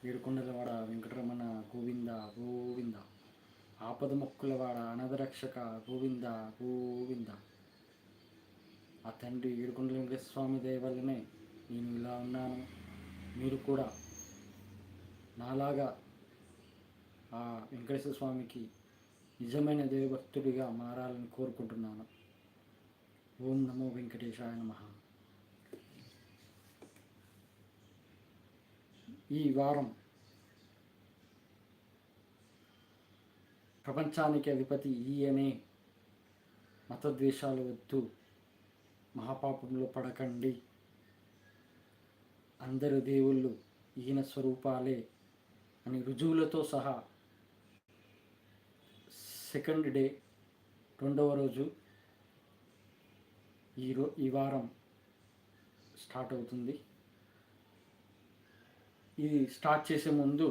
ఏడుకొండలవాడ వెంకటరమణ గోవింద గోవింద. ఆపదముక్కులవాడ అనాథరక్షక గోవింద గోవింద. ఆ తండ్రి ఏడుకొండల వెంకటేశ్వర స్వామి దయ వల్లనే నేను ఇలా ఉన్నాను. మీరు కూడా నాలాగా ఆ వెంకటేశ్వర స్వామికి నిజమైన దేవభక్తుడిగా మారాలని కోరుకుంటున్నాను. ఓం నమో వెంకటేశాయ నమః. ఈ వారం ప్రపంచానికి అధిపతి ఈయనే, మతద్వేషాలు వద్దు, మహాపాపంలో పడకండి, అందరు దేవుళ్ళు ఈయన స్వరూపాలే అని రుజువులతో సహా సెకండ్ డే, రెండవ రోజు ఈ వారం స్టార్ట్ అవుతుంది. ఇది స్టార్ట్ చేసే ముందు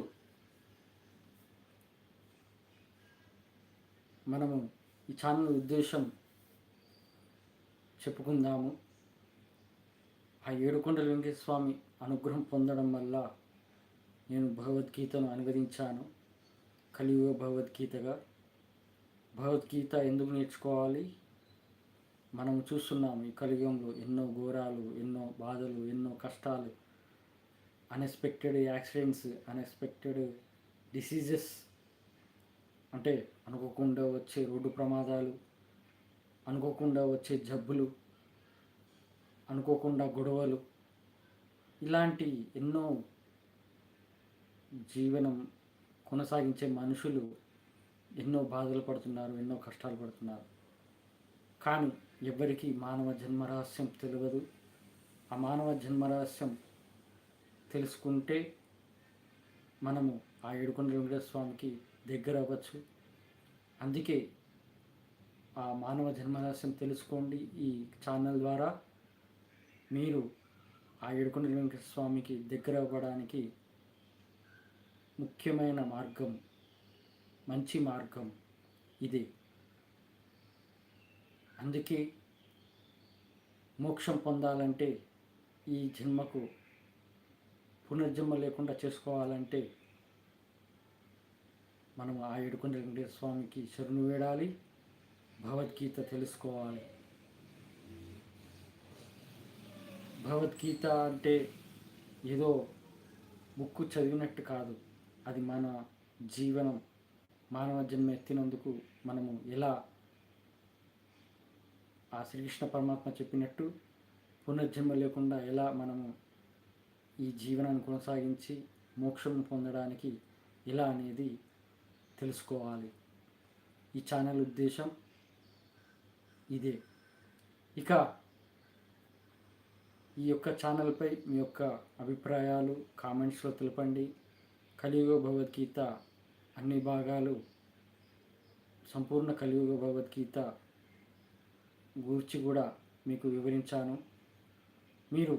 మనము ఈ ఛానల్ ఉద్దేశం చెప్పుకుందాము. ఆ ఏడుకొండల వెంకటేశ్వర స్వామి అనుగ్రహం పొందడం వల్ల నేను భగవద్గీతను అనువదించాను, కలియుగ భగవద్గీతగా. భగవద్గీత ఎందుకు నేర్చుకోవాలి? మనం చూస్తున్నాము ఈ కలియుగంలో ఎన్నో ఘోరాలు, ఎన్నో బాధలు, ఎన్నో కష్టాలు, అన్ఎక్స్పెక్టెడ్ యాక్సిడెంట్స్, అన్ఎక్స్పెక్టెడ్ డిసీజెస్, అంటే అనుకోకుండా వచ్చే రోడ్డు ప్రమాదాలు, అనుకోకుండా వచ్చే జబ్బులు, అనుకోకుండా గొడవలు, ఇలాంటి ఎన్నో జీవనం కొనసాగించే మనుషులు ఎన్నో బాధలు పడుతున్నారు, ఎన్నో కష్టాలు పడుతున్నారు. కానీ ఎవరికి మానవ జన్మరహస్యం తెలియదు. ఆ మానవ జన్మరహస్యం తెలుసుకుంటే మనము ఆ ఏడుకొండల వెంకటేశ్వర స్వామికి దగ్గర అవ్వచ్చు. అందుకే ఆ మానవ జన్మరహస్యం తెలుసుకోండి. ఈ ఛానల్ ద్వారా మీరు ఆ ఏడుకొండల వెంకటేశ్వర స్వామికి దగ్గర అవ్వడానికి ముఖ్యమైన మార్గం, మంచి మార్గం ఇదే. అందుకే మోక్షం పొందాలంటే, ఈ జన్మకు పునర్జన్మ లేకుండా చేసుకోవాలంటే మనం ఆ ఏడుకొండల వెంకటేశ్వర స్వామికి శరణు వేడాలి, భగవద్గీత తెలుసుకోవాలి. భగవద్గీత అంటే ఏదో బుక్కు చదివినట్టు కాదు, అది మన జీవనం. మానవ జన్మ ఎత్తినందుకు మనము ఎలా ఆ శ్రీకృష్ణ పరమాత్మ చెప్పినట్టు పునర్జన్మ లేకుండా ఎలా మనము ఈ జీవనాన్ని కొనసాగించి మోక్షం పొందడానికి ఎలా అనేది తెలుసుకోవాలి. ఈ ఛానల్ ఉద్దేశం ఇదే. ఇక ఈ యొక్క ఛానల్పై మీ యొక్క అభిప్రాయాలు కామెంట్స్లో తెలపండి. కలియుగ భగవద్గీత అన్ని భాగాలు, సంపూర్ణ కలియుగ భగవద్గీత గురించి కూడా మీకు వివరించాను. మీరు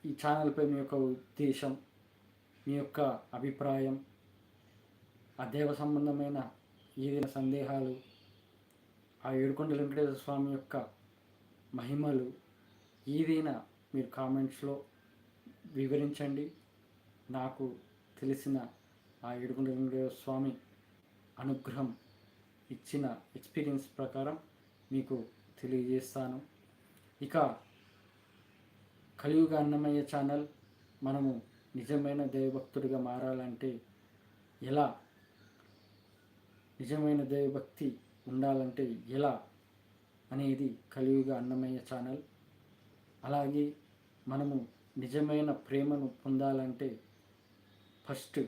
ఈ ఛానల్పై మీ యొక్క ఉద్దేశం, మీ యొక్క అభిప్రాయం, ఆ దేవ సంబంధమైన ఏదైనా సందేహాలు, ఆ ఏడుకొండల వెంకటేశ్వర స్వామి యొక్క మహిమలు ఏదైనా మీరు కామెంట్స్లో వివరించండి. నాకు తెలిసిన ఆ ఏడుకొండల వెంకటేశ్వర స్వామి అనుగ్రహం ఇచ్చిన ఎక్స్పీరియన్స్ ప్రకారం మీకు తెలియజేస్తాను. ఇక కలియుగ అన్నమయ్య ఛానల్, మనము నిజమైన దైవభక్తుడిగా మారాలంటే ఎలా, నిజమైన దైవభక్తి ఉండాలంటే ఎలా అనేది కలియుగ అన్నమయ్య ఛానల్. అలాగే మనము నిజమైన ప్రేమను పొందాలంటే ఫస్ట్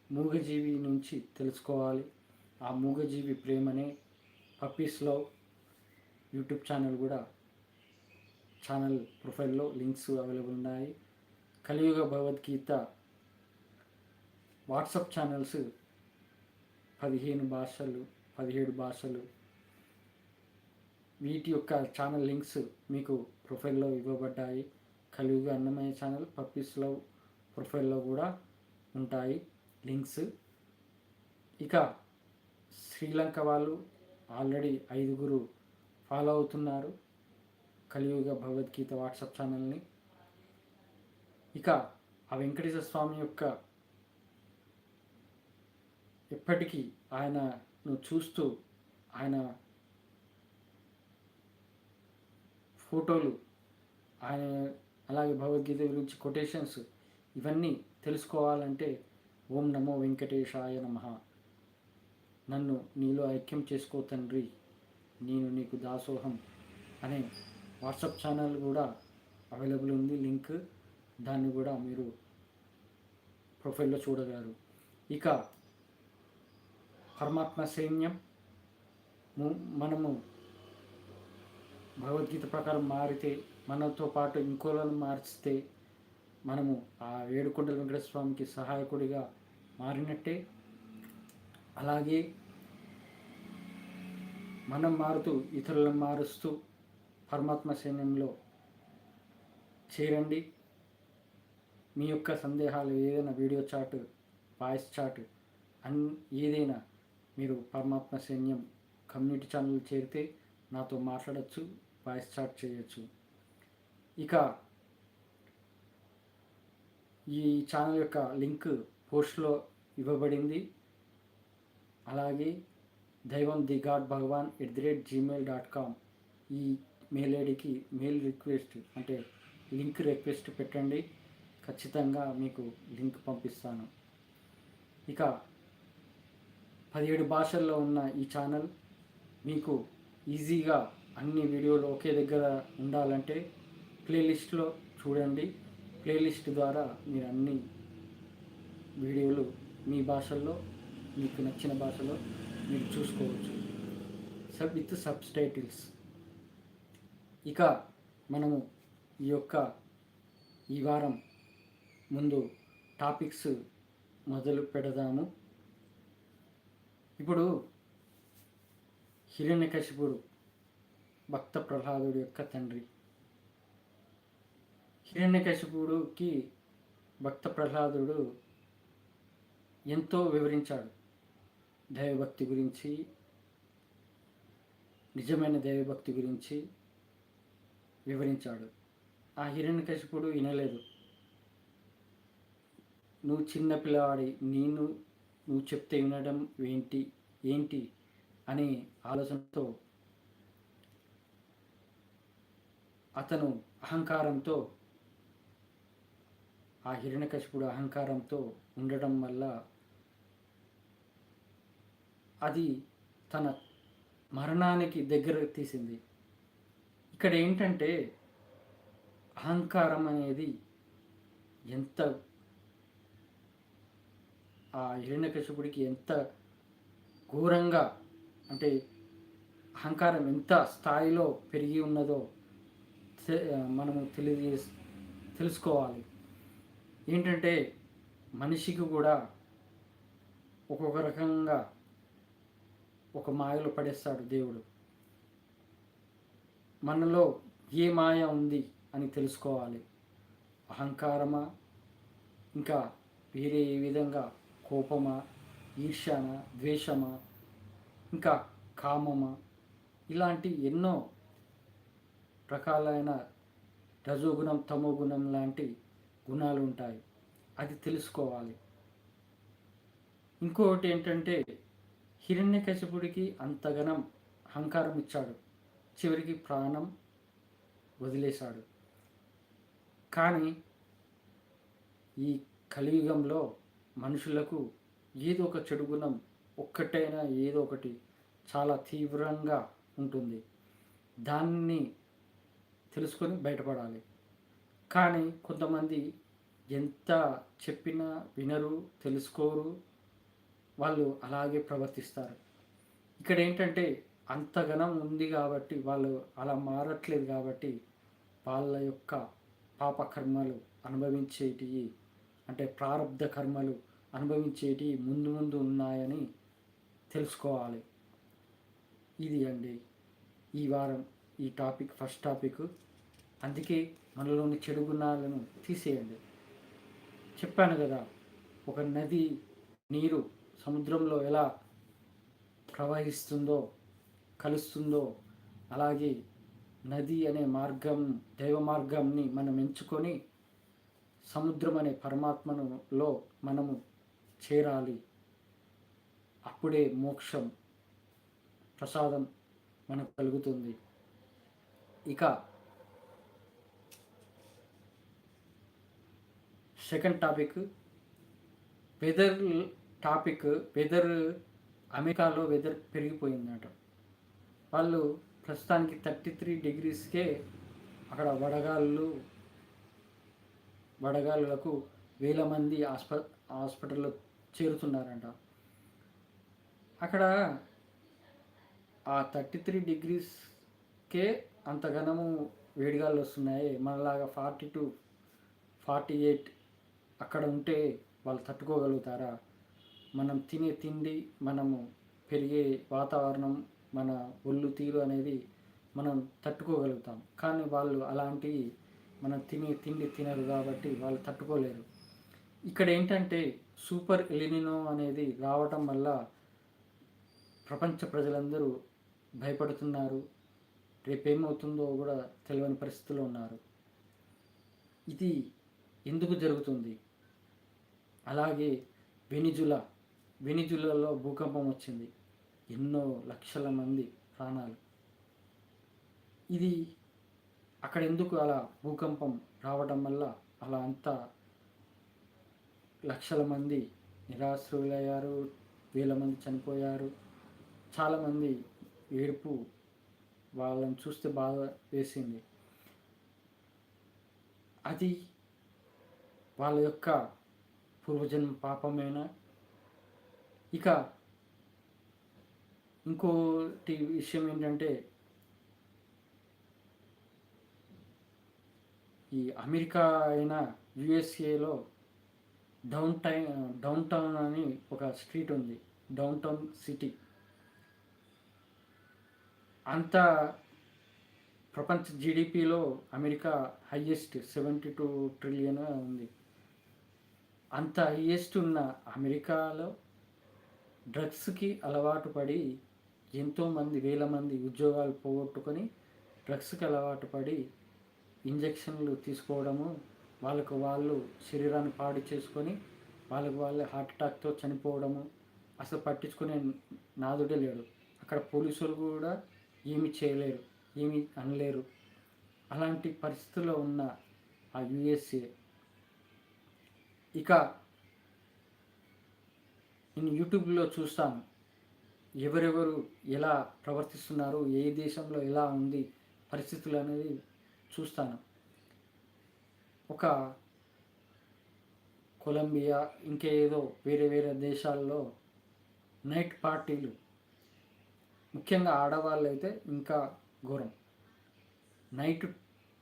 మూగజీవి నుంచి తెలుసుకోవాలి. ఆ మూగజీవి ప్రేమనే పప్పీస్ లవ్ యూట్యూబ్ ఛానల్ కూడా, ఛానల్ ప్రొఫైల్లో లింక్స్ అవైలబుల్ ఉన్నాయి. కలియుగ భగవద్గీత వాట్సాప్ ఛానల్స్ 17 భాషలు, వీటి యొక్క ఛానల్ లింక్స్ మీకు ప్రొఫైల్లో ఇవ్వబడ్డాయి. కలియుగ అన్నమయ్య ఛానల్ పప్పీస్ లవ్ ప్రొఫైల్లో కూడా ఉంటాయి లింక్స్. ఇక శ్రీలంక వాళ్ళు ఆల్రెడీ 5 ఫాలో అవుతున్నారు కలియుగ భగవద్గీత వాట్సాప్ ఛానల్ని. ఇక ఆ వెంకటేశ్వర స్వామి యొక్క ఎప్పటికీ ఆయనను చూస్తూ ఆయన ఫోటోలు, ఆయన అలాగే భగవద్గీత గురించి కొటేషన్స్ ఇవన్నీ తెలుసుకోవాలంటే ఓం నమో వెంకటేశాయ నమః, నన్ను నీలో ఐక్యం చేసుకో తండ్రి, నేను నీకు దాసోహం అనే వాట్సాప్ ఛానల్ కూడా అవైలబుల్ ఉంది, లింక్, దాన్ని కూడా మీరు ప్రొఫైల్లో చూడగలరు. ఇక పరమాత్మ సైన్యం, మనము భగవద్గీత ప్రకారం మారితే, మనతో పాటు ఇంకోలను మార్చితే మనము ఆ ఏడుకొండల వెంకటేశ్వర స్వామికి సహాయకుడిగా మారినట్టే. అలాగే మనం మారుతూ ఇతరులను మారుస్తూ పరమాత్మ సైన్యంలో చేరండి. మీ యొక్క సందేహాలు ఏదైనా వీడియో చాట్, వాయిస్ చాట్ ఏదైనా మీరు పరమాత్మ సైన్యం కమ్యూనిటీ ఛానల్ చేరితే నాతో మాట్లాడచ్చు, వాయిస్ చాట్ చేయొచ్చు. ఇక ఈ ఛానల్ యొక్క లింక్ పోస్ట్లో ఇవ్వబడింది. అలాగే దైవం ది గాడ్ భగవాన్ @gmail.com ఈ మెయిల్ ఐడికి మెయిల్ రిక్వెస్ట్ అంటే లింక్ రిక్వెస్ట్ పెట్టండి, ఖచ్చితంగా మీకు లింక్ పంపిస్తాను. ఇక 17 భాషల్లో ఉన్న ఈ ఛానల్ మీకు ఈజీగా అన్ని వీడియోలు ఒకే దగ్గర ఉండాలంటే ప్లేలిస్ట్లో చూడండి. ప్లేలిస్ట్ ద్వారా మీరు అన్ని వీడియోలు మీ భాషల్లో, మీకు నచ్చిన భాషలో మీరు చూసుకోవచ్చు, విత్ సబ్టైటిల్స్. ఇక మనము ఈ వారం ముందు టాపిక్స్ మొదలు పెడదాము. ఇప్పుడు హిరణ్యకశిపుడు భక్త ప్రహ్లాదుడి యొక్క తండ్రి. హిరణ్యకశిపుడికి భక్త ప్రహ్లాదుడు ఎంతో వివరించాడు దైవభక్తి గురించి, నిజమైన దైవభక్తి గురించి వివరించాడు. ఆ హిరణ్యకశిపుడు వినలేదు. నువ్వు చిన్న పిల్లవాడి, నువ్వు చెప్తే వినడం ఏంటి అనే ఆలోచనతో అతను అహంకారంతో, ఆ హిరణ్యకశిపుడు అహంకారంతో ఉండడం వల్ల అది తన మరణానికి దగ్గర తీసింది. ఇక్కడ ఏంటంటే అహంకారం అనేది ఎంత ఆ హిరణ్యకశిపుడికి ఎంత ఘోరంగా, అంటే అహంకారం ఎంత స్థాయిలో పెరిగి ఉన్నదో మనము తెలుసుకోవాలి. ఏంటంటే మనిషికి కూడా ఒక్కొక్క రకంగా ఒక మాయలో పడేస్తాడు దేవుడు. మనలో ఏ మాయ ఉంది అని తెలుసుకోవాలి. అహంకారమా, ఇంకా వేరే ఏ విధంగా కోపమా, ఈర్ష్యనా, ద్వేషమా, ఇంకా కామమా, ఇలాంటి ఎన్నో రకాలైన రజోగుణం, తమోగుణం లాంటి గుణాలు ఉంటాయి. అది తెలుసుకోవాలి. ఇంకొకటి ఏంటంటే హిరణ్యకశిపుడికి అంతగనం అహంకారం ఇచ్చాడు, చివరికి ప్రాణం వదిలేశాడు. కానీ ఈ కలియుగంలో మనుషులకు ఏదో ఒక చెడు గుణం ఒక్కటైనా ఏదో ఒకటి చాలా తీవ్రంగా ఉంటుంది. దాన్ని తెలుసుకొని బయటపడాలి. కానీ కొంతమంది ఎంత చెప్పినా వినరు, తెలుసుకోరు, వాళ్ళు అలాగే ప్రవర్తిస్తారు. ఇక్కడ ఏంటంటే అంతగనం ఉంది కాబట్టి, వాళ్ళు అలా మారట్లేదు కాబట్టి వాళ్ళ యొక్క పాపకర్మలు అనుభవించేటివి, అంటే ప్రారబ్ధ కర్మలు అనుభవించేటివి ముందు ముందు ఉన్నాయని తెలుసుకోవాలి. ఇది అండి ఈ వారం ఈ టాపిక్, ఫస్ట్ టాపిక్. అందుకే మనలోని చెడు గుణాలను తీసేయండి. చెప్పాను కదా, ఒక నది నీరు సముద్రంలో ఎలా ప్రవహిస్తుందో, కలుస్తుందో, అలాగే నది అనే మార్గం, దైవ మార్గంని మనం ఎంచుకొని సముద్రం అనే పరమాత్మలో మనము చేరాలి. అప్పుడే మోక్షం ప్రసాదం మనకు కలుగుతుంది. ఇక సెకండ్ టాపిక్ వెదర్ అమెరికాలో వెదర్ పెరిగిపోయిందట. వాళ్ళు ప్రస్తుతానికి 33 degreesకే అక్కడ వడగాళ్ళకు వేల మంది హాస్పిటల్లో చేరుతున్నారంట. అక్కడ ఆ 33 degreesకే అంత ఘనము వేడిగాళ్ళు వస్తున్నాయి. మనలాగా 40 to 48 అక్కడ ఉంటే వాళ్ళు తట్టుకోగలుగుతారా? మనం తినే తిండి, మనము పెరిగే వాతావరణం, మన ఒళ్ళు తీరు అనేది మనం తట్టుకోగలుగుతాం. కానీ వాళ్ళు అలాంటివి మనం తినే తిండి తినరు కాబట్టి వాళ్ళు తట్టుకోలేరు. ఇక్కడ ఏంటంటే సూపర్ ఎలినినో అనేది రావటం వల్ల ప్రపంచ ప్రజలందరూ భయపడుతున్నారు. రేపేమవుతుందో కూడా తెలియని పరిస్థితిలో ఉన్నారు. ఇది ఎందుకు జరుగుతుంది? అలాగే వెనిజులాలో భూకంపం వచ్చింది. ఎన్నో లక్షల మంది ప్రాణాలు. ఇది అక్కడ ఎందుకు అలా భూకంపం రావడం వల్ల అలా అంత లక్షల మంది నిరాశ్రులయ్యారు, వేల మంది చనిపోయారు. చాలామంది ఏడుపు, వాళ్ళని చూస్తే బాధ వేసింది. అది వాళ్ళ యొక్క పూర్వజన్మ పాపమేనా? ఇక ఇంకోటి విషయం ఏంటంటే ఈ అమెరికా అయినా యుఎస్ఏలో డౌన్ టౌన్ అని ఒక స్ట్రీట్ ఉంది, డౌన్ టౌన్ సిటీ. అంత ప్రపంచ జీడిపిలో అమెరికా హైయెస్ట్ 72 trillion ఉంది. అంత హైయెస్ట్ ఉన్న అమెరికాలో డ్రగ్స్కి అలవాటు పడి ఎంతోమంది వేల మంది ఉద్యోగాలు పోగొట్టుకొని డ్రగ్స్కి అలవాటు పడి ఇంజక్షన్లు తీసుకోవడము, వాళ్ళకు వాళ్ళు శరీరాన్ని పాడు చేసుకొని వాళ్ళకు వాళ్ళే హార్ట్ అటాక్తో చనిపోవడము, అసలు పట్టించుకునే నాదుడే లేడు. అక్కడ పోలీసులు కూడా ఏమి చేయలేరు, ఏమి అనలేరు. అలాంటి పరిస్థితుల్లో ఉన్న ఆ యుఎస్ఏ. ఇక నేను యూట్యూబ్లో చూస్తాను ఎవరెవరు ఎలా ప్రవర్తిస్తున్నారు, ఏ దేశంలో ఎలా ఉంది పరిస్థితులు అనేది చూస్తాను. ఒక కొలంబియా ఇంకేదో వేరే వేరే దేశాల్లో నైట్ పార్టీలు, ముఖ్యంగా ఆడవాళ్ళు అయితే ఇంకా ఘోరం. నైట్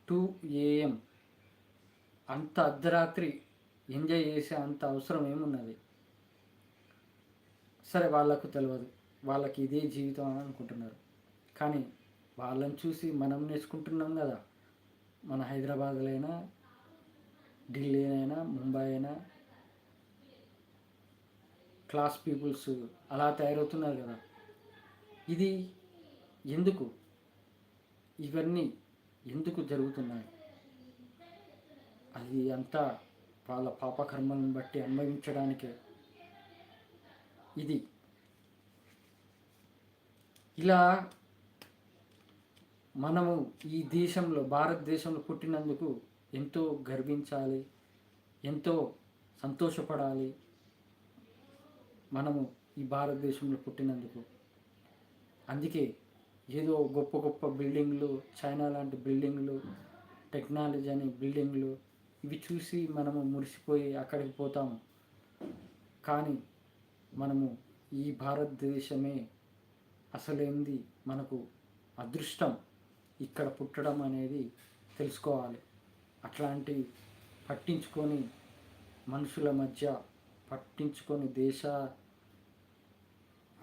2 AM అంత అర్ధరాత్రి ఎంజాయ్ చేసే అంత అవసరం ఏమున్నది? సరే, వాళ్ళకు తెలియదు, వాళ్ళకి ఇదే జీవితం అని అనుకుంటున్నారు. కానీ వాళ్ళని చూసి మనం నేర్చుకుంటున్నాం కదా. మన హైదరాబాద్లో అయినా, ఢిల్లీ అయినా, ముంబై అయినా క్లాస్ పీపుల్స్ అలా తయారవుతున్నారు కదా. ఇది ఎందుకు? ఇవన్నీ ఎందుకు జరుగుతున్నాయి? అది అంతా వాళ్ళ పాపకర్మలను బట్టి అనుభవించడానికే. ఇది ఇలా మనము ఈ దేశంలో, భారతదేశంలో పుట్టినందుకు ఎంతో గర్వించాలి, ఎంతో సంతోషపడాలి. మనము ఈ భారతదేశంలో పుట్టినందుకు. అందుకే ఏదో గొప్ప గొప్ప బిల్డింగ్లు, చైనా లాంటి బిల్డింగ్లు, టెక్నాలజీ అని బిల్డింగ్లు, ఇవి చూసి మనము మురిసిపోయి అక్కడికి పోతాము. కానీ మనము ఈ భారతదేశమే అసలేంది, మనకు అదృష్టం ఇక్కడ పుట్టడం అనేది తెలుసుకోవాలి. అట్లాంటి పట్టించుకొని మనుషుల మధ్య పట్టించుకొని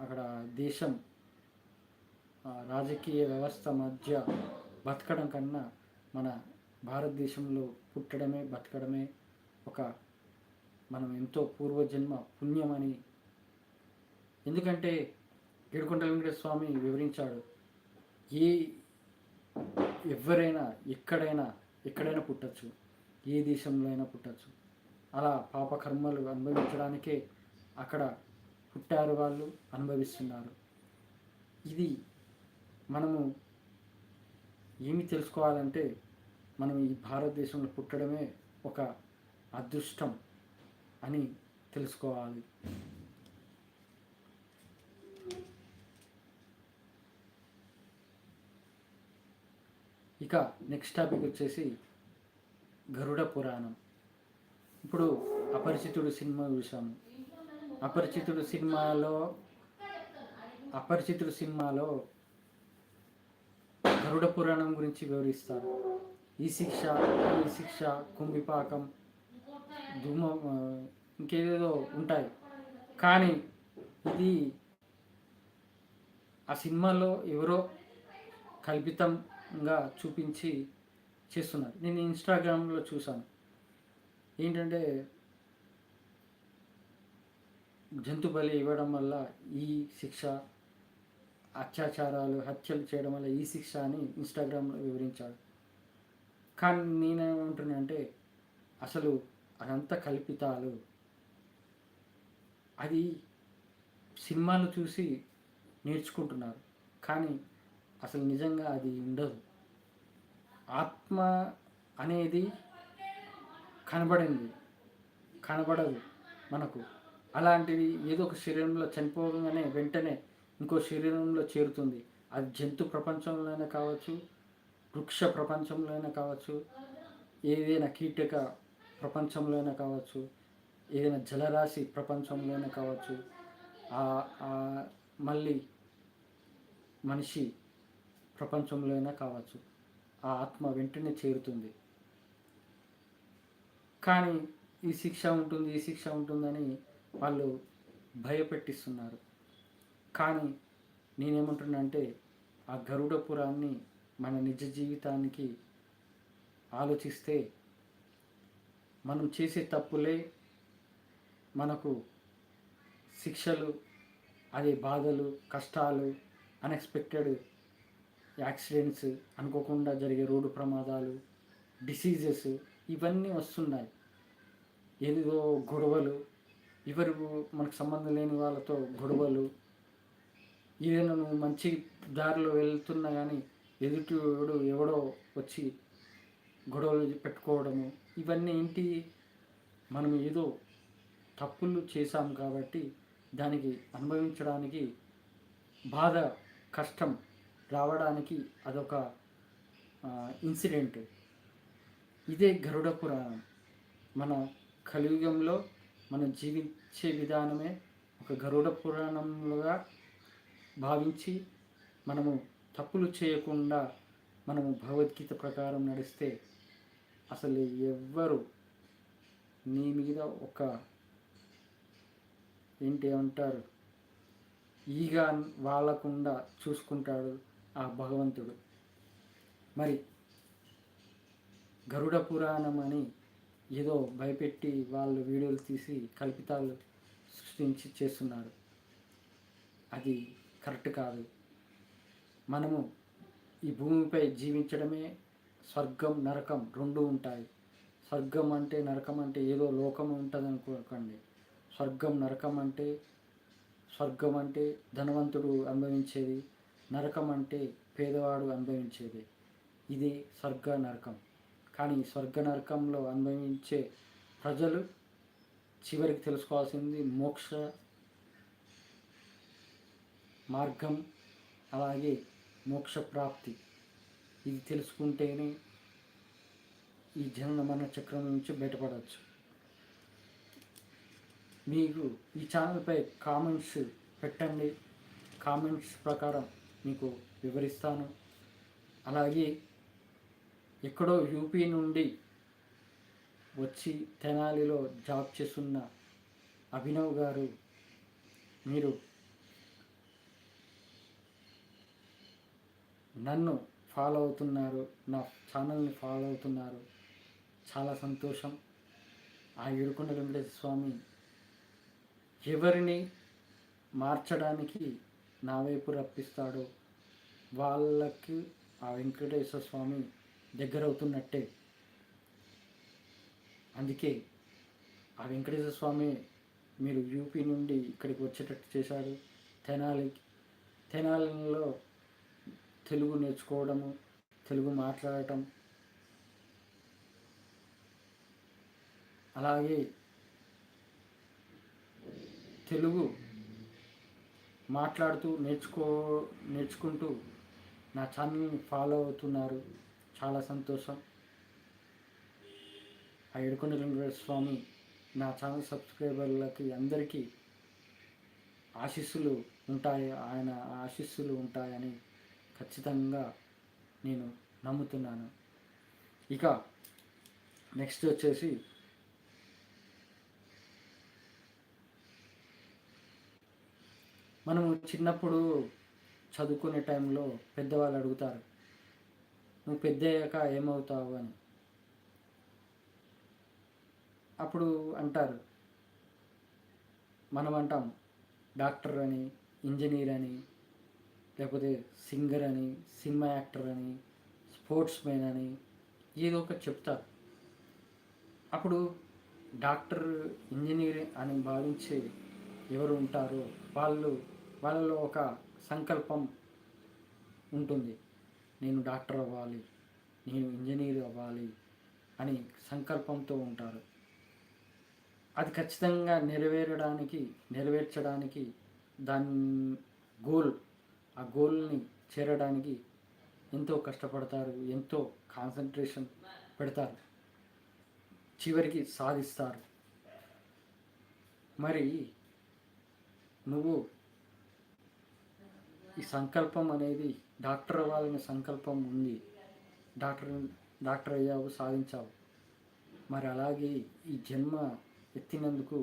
అక్కడ దేశం రాజకీయ వ్యవస్థ మధ్య బతకడం కన్నా మన భారతదేశంలో పుట్టడమే, బతకడమే మనం ఎంతో పూర్వజన్మ పుణ్యమని. ఎందుకంటే ఏడుకొండల వెంకటేశ్వర స్వామి వివరించాడు, ఎవరైనా ఎక్కడైనా పుట్టచ్చు, ఏ దేశంలో అయినా పుట్టచ్చు. అలా పాపకర్మలు అనుభవించడానికే అక్కడ పుట్టారు, వాళ్ళు అనుభవిస్తున్నారు. ఇది మనము ఏమి తెలుసుకోవాలంటే, మనం ఈ భారతదేశంలో పుట్టడమే ఒక అదృష్టం అని తెలుసుకోవాలి. ఇక నెక్స్ట్ టాపిక్ వచ్చేసి గరుడ పురాణం. ఇప్పుడు అపరిచితుడు సినిమా చూసాము. అపరిచితుడు సినిమాలో గరుడ పురాణం గురించి వివరిస్తారు. ఈ శిక్ష, కుంభిపాకం, ధూమ, ఇంకేదేదో ఉంటాయి. కానీ ఇది ఆ సినిమాలో ఎవరో కల్పితంగా చూపించి చేస్తున్నారు. నేను ఇన్స్టాగ్రామ్లో చూసాను. ఏంటంటే జంతు బలి ఇవ్వడం వల్ల ఈ శిక్ష, అత్యాచారాలు, హత్యలు చేయడం వల్ల ఈ శిక్ష అని ఇన్స్టాగ్రామ్లో వివరించాడు. కానీ నేనేమంటున్నా అంటే, అసలు అదంతా కల్పితాలు. అది సినిమాలు చూసి నేర్చుకుంటున్నారు, కానీ అసలు నిజంగా అది ఉండదు. ఆత్మ అనేది కనబడదు మనకు. అలాంటిది ఏదో ఒక శరీరంలో చనిపోగానే వెంటనే ఇంకో శరీరంలో చేరుతుంది. అది జంతు ప్రపంచంలోనే కావచ్చు, వృక్ష ప్రపంచంలోనే కావచ్చు, ఏదైనా కీటక ప్రపంచంలోనే కావచ్చు, ఏదైనా జలరాశి ప్రపంచంలోనే కావచ్చు, మళ్ళీ మనిషి ప్రపంచంలోనే కావచ్చు, ఆ ఆత్మ వెంటనే చేరుతుంది. కానీ ఈ శిక్ష ఉంటుందని వాళ్ళు భయపెట్టిస్తున్నారు. కానీ నేనేమంటున్నా అంటే, ఆ గరుడ పురాణాన్ని మన నిజ జీవితానికి ఆలోచిస్తే, మనం చేసే తప్పులే మనకు శిక్షలు, అదే బాధలు, కష్టాలు, అన్ఎక్స్పెక్టెడ్ యాక్సిడెంట్స్, అనుకోకుండా జరిగే రోడ్డు ప్రమాదాలు, డిసీజెస్, ఇవన్నీ వస్తున్నాయి. ఏదో గొడవలు, మనకు సంబంధం లేని వాళ్ళతో గొడవలు, ఏదైనా నువ్వు మంచి దారిలో వెళ్తున్నా కానీ ఎవడో వచ్చి గొడవలు పెట్టుకోవడము, ఇవన్నీ ఏంటి? మనం ఏదో తప్పులు చేశాం కాబట్టి దానికి అనుభవించడానికి, బాధ, కష్టం రావడానికి అదొక ఇన్సిడెంట్. ఇదే గరుడ పురాణం. మన కలియుగంలో మనం జీవించే విధానమే ఒక గరుడ పురాణంలోగా భావించి, మనము తప్పులు చేయకుండా మనము భగవద్గీత ప్రకారం నడిస్తే అసలు ఎవ్వరు నీ మీద ఒక ఏమంటారు, ఈగా వాళ్ళకుండా చూసుకుంటాడు ఆ భగవంతుడు. మరి గరుడ పురాణం అని ఏదో భయపెట్టి వాళ్ళు వీడియోలు తీసి కల్పితాలు సృష్టించి చేస్తున్నారు. అది కరెక్ట్ కాదు. మనము ఈ భూమిపై జీవించడమే, స్వర్గం నరకం రెండు ఉంటాయి. స్వర్గం అంటే, నరకం అంటే ఏదో లోకం ఉంటుంది అనుకోకండి. స్వర్గం అంటే ధనవంతుడు అనుభవించేది, నరకం అంటే పేదవాడు అనుభవించేది. ఇది స్వర్గ నరకం. కానీ స్వర్గ నరకంలో అనుభవించే ప్రజలు చివరికి తెలుసుకోవాల్సింది మోక్ష మార్గం, అలాగే మోక్ష ప్రాప్తి. ఇది తెలుసుకుంటేనే ఈ జనన మరణ చక్రం నుంచి బయటపడవచ్చు. మీకు ఈ ఛానల్పై కామెంట్స్ పెట్టండి. కామెంట్స్ ప్రకారం మీకు వివరిస్తాను. అలాగే ఎక్కడో యూపీ నుండి వచ్చి తెనాలిలో జాబ్ చేస్తున్న అభినవ్ గారు, మీరు నన్ను ఫాలో అవుతున్నారు, నా ఛానల్ని ఫాలో అవుతున్నారు, చాలా సంతోషం. ఆ ఏడుకొండల వెంకటేశ్వర స్వామి ఎవరిని మార్చడానికి నా వైపు రప్పిస్తాడో వాళ్ళకి ఆ వెంకటేశ్వర స్వామి దగ్గర అవుతున్నట్టే. అందుకే ఆ వెంకటేశ్వర స్వామి మీరు యూపీ నుండి ఇక్కడికి వచ్చేటట్టు చేశాడు. తెనాలిలో తెలుగు నేర్చుకోవడము, తెలుగు మాట్లాడటం, అలాగే తెలుగు మాట్లాడుతూ నేర్చుకుంటూ నా ఛానల్ని ఫాలో అవుతున్నారు. చాలా సంతోషం. ఆ ఏడుకొండ వెంకటేశ్వర స్వామి నా ఛానల్ సబ్స్క్రైబర్లకి అందరికీ ఆశీస్సులు ఉంటాయి, ఆయన ఆశీస్సులు ఉంటాయని ఖచ్చితంగా నేను నమ్ముతున్నాను. ఇక నెక్స్ట్ వచ్చేసి మనము చిన్నప్పుడు చదువుకునే టైంలో పెద్దవాళ్ళు అడుగుతారు, నువ్వు పెద్ద అయ్యాక ఏమవుతావు అని. అప్పుడు అంటారు, మనం అంటాం డాక్టర్ అని, ఇంజనీర్ అని, లేకపోతే సింగర్ అని, సినిమా యాక్టర్ అని, స్పోర్ట్స్ మ్యాన్ అని ఏదో ఒకటి చెప్తారు. అప్పుడు డాక్టర్, ఇంజనీర్ అని భావించే ఎవరు ఉంటారో వాళ్ళలో ఒక సంకల్పం ఉంటుంది, నేను డాక్టర్ అవ్వాలి, నేను ఇంజనీర్ అవ్వాలి అని సంకల్పంతో ఉంటారు. అది ఖచ్చితంగా నెరవేర్చడానికి దాని ఆ గోల్ని చేరడానికి ఎంతో కష్టపడతారు, ఎంతో కాన్సన్ట్రేషన్ పెడతారు, చివరికి సాధిస్తారు. మరి నువ్వు ఈ సంకల్పం అనేది డాక్టర్ అవ్వాలనే సంకల్పం ఉంది, డాక్టర్ అయ్యావు, సాధించావు. మరి అలాగే ఈ జన్మ ఎత్తినందుకు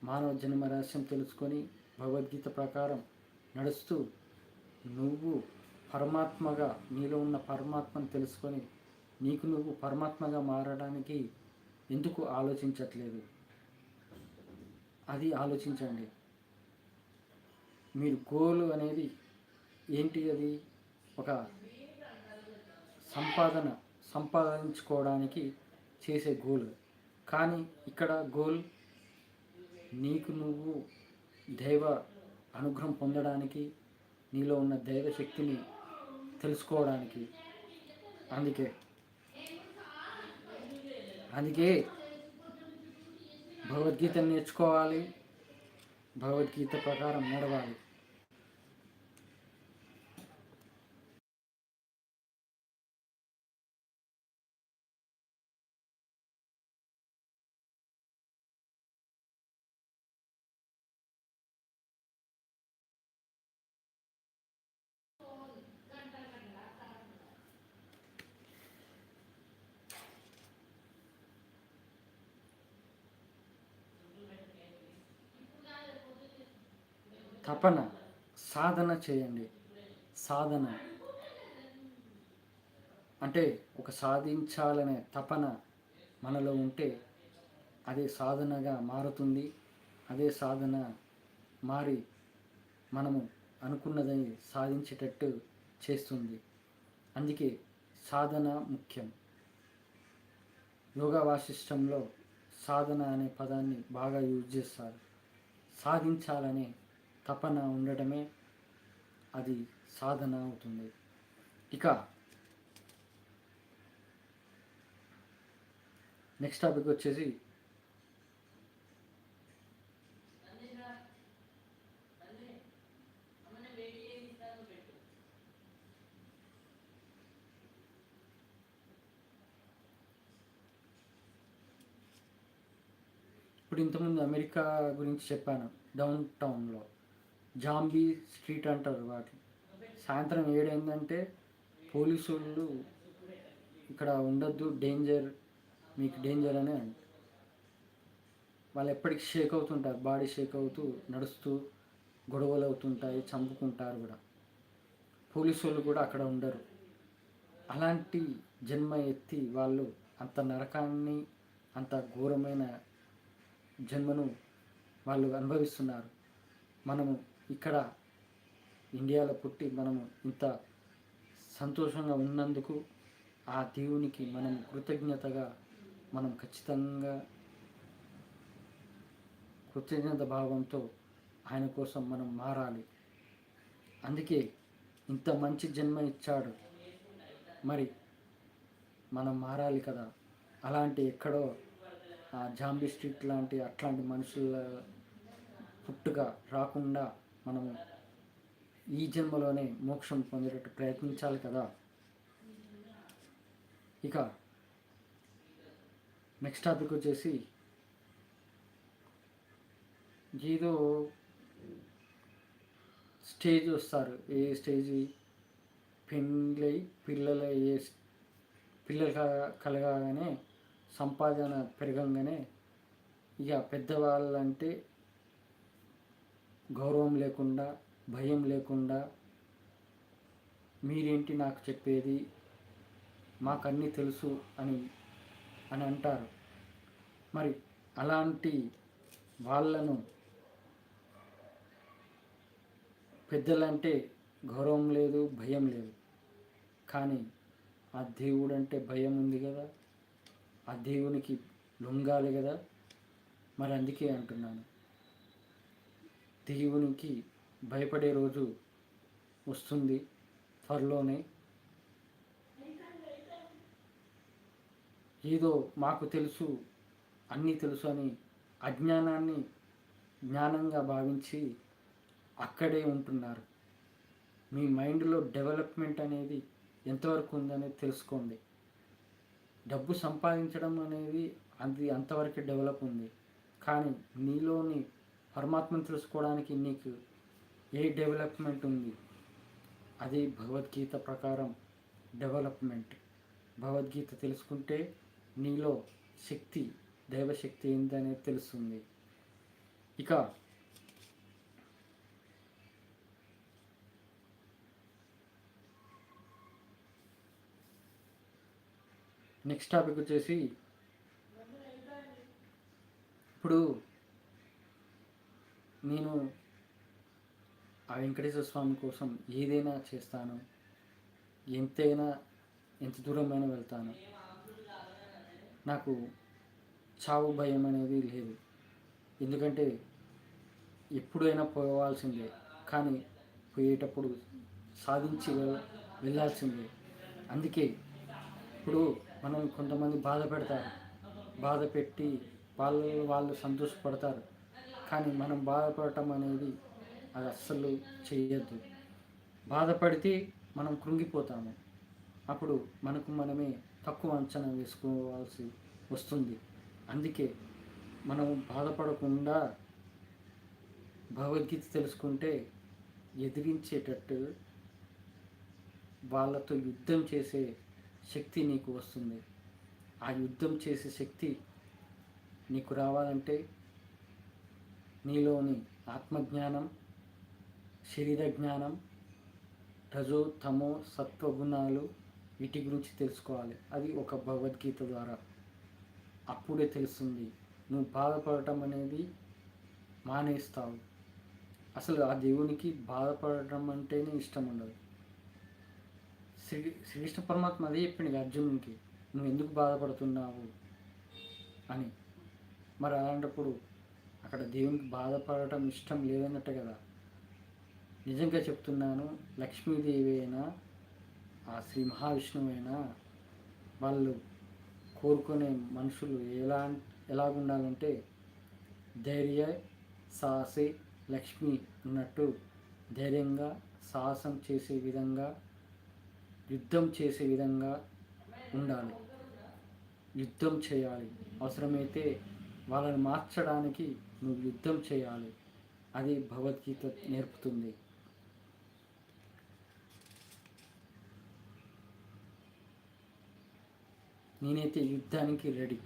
మానవ జన్మ రహస్యం తెలుసుకొని భగవద్గీత ప్రకారం నడుస్తూ నువ్వు పరమాత్మగా, నీలో ఉన్న పరమాత్మను తెలుసుకొని నీకు నువ్వు పరమాత్మగా మారడానికి ఎందుకు ఆలోచించట్లేదు? అది ఆలోచించండి. మీరు గోల్ అనేది ఏంటి? అది ఒక సంపాదించుకోవడానికి చేసే గోల్. కానీ ఇక్కడ గోల్ నీకు నువ్వు దైవ అనుగ్రహం పొందడానికి, నీలో ఉన్న దైవ శక్తిని తెలుసుకోవడానికి. అందుకే భగవద్గీత నేర్చుకోవాలి, భగవద్గీత ప్రకారం నడవాలి. తపన, సాధన చేయండి. సాధన అంటే ఒక సాధించాలనే తపన మనలో ఉంటే అదే సాధనగా మారుతుంది. అదే సాధన మారి మనము అనుకున్నది సాధించేటట్టు చేస్తుంది. అందుకే సాధన ముఖ్యం. యోగా వాసిష్టంలో సాధన అనే పదాన్ని బాగా యూజ్ చేస్తారు. సాధించాలనే తపన ఉండటమే అది సాధన అవుతుంది. ఇక నెక్స్ట్ టాపిక్ వచ్చేసి ఇప్పుడు ఇంతకుముందు అమెరికా గురించి చెప్పాను. డౌన్ టౌన్లో జాంబీ స్ట్రీట్ అంటారు వాటి. సాయంత్రం 7 అయిందంటే పోలీసు వాళ్ళు ఇక్కడ ఉండొద్దు, డేంజర్, మీకు డేంజర్ అని వాళ్ళు ఎప్పటికీ షేక్ అవుతుంటారు, బాడీ షేక్ అవుతూ నడుస్తూ గొడవలు అవుతుంటాయి, చంపుకుంటారు కూడా. పోలీసు వాళ్ళు కూడా అక్కడ ఉండరు. అలాంటి జన్మ ఎత్తి వాళ్ళు అంత నరకాన్ని, అంత ఘోరమైన జన్మను వాళ్ళు అనుభవిస్తున్నారు. మనము ఇక్కడ ఇండియాలో పుట్టి మనము ఇంత సంతోషంగా ఉన్నందుకు ఆ దేవునికి మనం కృతజ్ఞతగా మనం ఖచ్చితంగా కృతజ్ఞత భావంతో ఆయన కోసం మనం మారాలి. అందుకే ఇంత మంచి జన్మ ఇచ్చాడు, మరి మనం మారాలి కదా. అలాంటి ఎక్కడో జాంబీ స్ట్రీట్ లాంటి అట్లాంటి మనుషుల పుట్టుగా రాకుండా మనము ఈ జన్మలోనే మోక్షం పొందేటట్టు ప్రయత్నించాలి కదా. ఇక నెక్స్ట్ టాపిక్ వచ్చేసి, ఏదో స్టేజ్ వస్తారు, ఏ స్టేజ్ పెళ్ళై పిల్లలు కలగానే సంపాదన పెరగంగానే ఇక పెద్దవాళ్ళంటే గౌరవం లేకుండా, భయం లేకుండా, మీరేంటి నాకు చెప్పేది, మాకన్నీ తెలుసు అని అంటారు. మరి అలాంటి వాళ్ళను పెద్దలంటే గౌరవం లేదు, భయం లేదు. కానీ ఆ దేవుడు అంటే భయం ఉంది కదా, ఆ దేవునికి లొంగాలి కదా. మరి అందుకే అంటున్నాను, దేవునికి భయపడే రోజు వస్తుంది త్వరలోనే. ఏదో మాకు తెలుసు, అన్నీ తెలుసు అని అజ్ఞానాన్ని జ్ఞానంగా భావించి అక్కడే ఉంటున్నారు. మీ మైండ్లో డెవలప్మెంట్ అనేది ఎంతవరకు ఉందనేది తెలుసుకోండి. డబ్బు సంపాదించడం అనేది అది అంతవరకు డెవలప్ ఉంది, కానీ నీలోని పరమాత్మను తెలుసుకోవడానికి నీకు ఏ డెవలప్మెంట్ ఉంది? అది భగవద్గీత ప్రకారం డెవలప్మెంట్. భగవద్గీత తెలుసుకుంటే నీలో శక్తి, దైవశక్తి ఏందనేది తెలుస్తుంది. ఇక నెక్స్ట్ టాపిక్ వచ్చేసి, ఇప్పుడు నేను ఆ వెంకటేశ్వర స్వామి కోసం ఏదైనా చేస్తాను, ఎంత దూరమైనా వెళ్తాను. నాకు చావు భయం అనేది లేదు, ఎందుకంటే ఎప్పుడైనా పోవాల్సిందే, కానీ పోయేటప్పుడు సాధించి వెళ్ళాల్సిందే. అందుకే ఇప్పుడు మనం కొంతమంది బాధ పెట్టి వాళ్ళు సంతోషపడతారు, కానీ మనం బాధపడటం అనేది అది అస్సలు చేయొద్దు. బాధపడితే మనం కృంగిపోతాము, అప్పుడు మనకు మనమే తక్కువ అంచనా వేసుకోవాల్సి వస్తుంది. అందుకే మనం బాధపడకుండా భగవద్గీత తెలుసుకుంటే ఎదిరించేటట్టు వాళ్ళతో యుద్ధం చేసే శక్తి నీకు వస్తుంది. ఆ యుద్ధం చేసే శక్తి నీకు రావాలంటే నీలోని ఆత్మజ్ఞానం, శరీర జ్ఞానం, రజో తమో సత్వగుణాలు, వీటి గురించి తెలుసుకోవాలి. అది ఒక భగవద్గీత ద్వారా అప్పుడే తెలుస్తుంది. నువ్వు బాధపడటం అనేది మానేస్తావు. అసలు ఆ దేవునికి బాధపడటం అంటేనే ఇష్టం ఉండదు. శ్రీకృష్ణ పరమాత్మ అదే చెప్పింది అర్జునునికి, నువ్వు ఎందుకు బాధపడుతున్నావు అని. మరి అలాంటప్పుడు అక్కడ దేవునికి బాధపడటం ఇష్టం లేదన్నట్టే కదా. నిజంగా చెప్తున్నాను, లక్ష్మీదేవి అయినా ఆ శ్రీ మహావిష్ణువు అయినా వాళ్ళు కోరుకునే మనుషులు ఎలాగుండాలంటే ధైర్య సాహసి లక్ష్మి అన్నట్టు ధైర్యంగా, సాహసం చేసే విధంగా, యుద్ధం చేసే విధంగా ఉండాలి. యుద్ధం చేయాలి, అవసరమైతే వాళ్ళని మార్చడానికి నువ్వు యుద్ధం చేయాలి. అది భగవద్గీత నేర్పుతుంది. నేనైతే యుద్ధానికి రెడీ.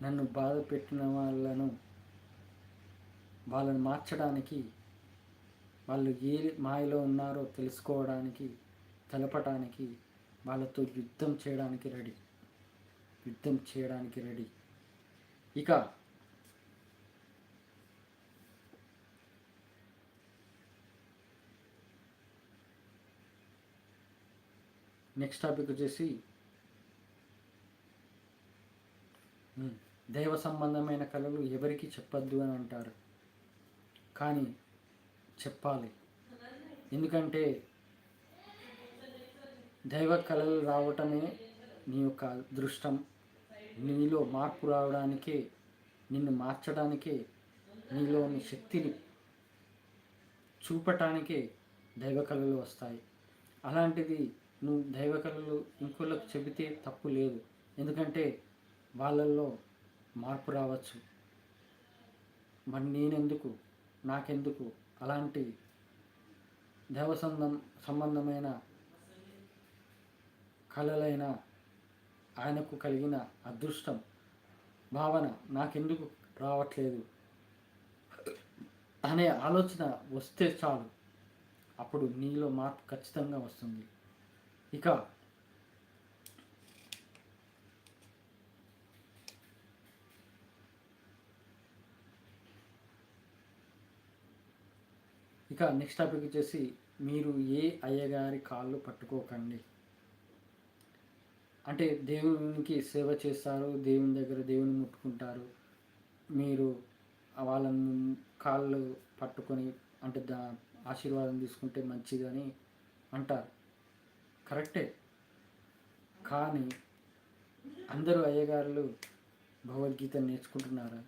నన్ను బాధ పెట్టిన వాళ్ళని మార్చడానికి, వాళ్ళు ఏ మాయలో ఉన్నారో తెలుసుకోవడానికి, తెలపడానికి, వాళ్ళతో యుద్ధం చేయడానికి రెడీ. ఇక నెక్స్ట్ టాపిక్ వచ్చేసి, దైవ సంబంధమైన కళలు ఎవరికి చెప్పద్దు అని అంటారు, కానీ చెప్పాలి. ఎందుకంటే దైవ కళలు రావటమే నీ యొక్క అదృష్టం. నీలో మార్పు రావడానికే, నిన్ను మార్చడానికే, నీలోని శక్తిని చూపటానికే దైవ కళలు వస్తాయి. అలాంటిది నువ్వు దైవ కళలు ఇంకోళ్ళకి చెబితే తప్పు లేదు, ఎందుకంటే వాళ్ళల్లో మార్పు రావచ్చు. మరి నేనెందుకు, నాకెందుకు అలాంటి దైవ సంబంధమైన కళలైన ఆయనకు కలిగిన అదృష్టం భావన నాకెందుకు రావట్లేదు అనే ఆలోచన వస్తే చాలు, అప్పుడు నీలో మార్పు ఖచ్చితంగా వస్తుంది. ఇక నెక్స్ట్ టాపిక్ వచ్చేసి, మీరు ఏ అయ్యగారి కాళ్ళు పట్టుకోకండి. అంటే దేవునికి సేవ చేస్తారు, దేవుని దగ్గర దేవుని ముట్టుకుంటారు, మీరు వాళ్ళని కాళ్ళు పట్టుకొని అంటే ఆశీర్వాదం తీసుకుంటే మంచిదని అంటారు. కరెక్టే, కానీ అందరూ అయ్యగారులు భగవద్గీత నేర్చుకుంటున్నారా?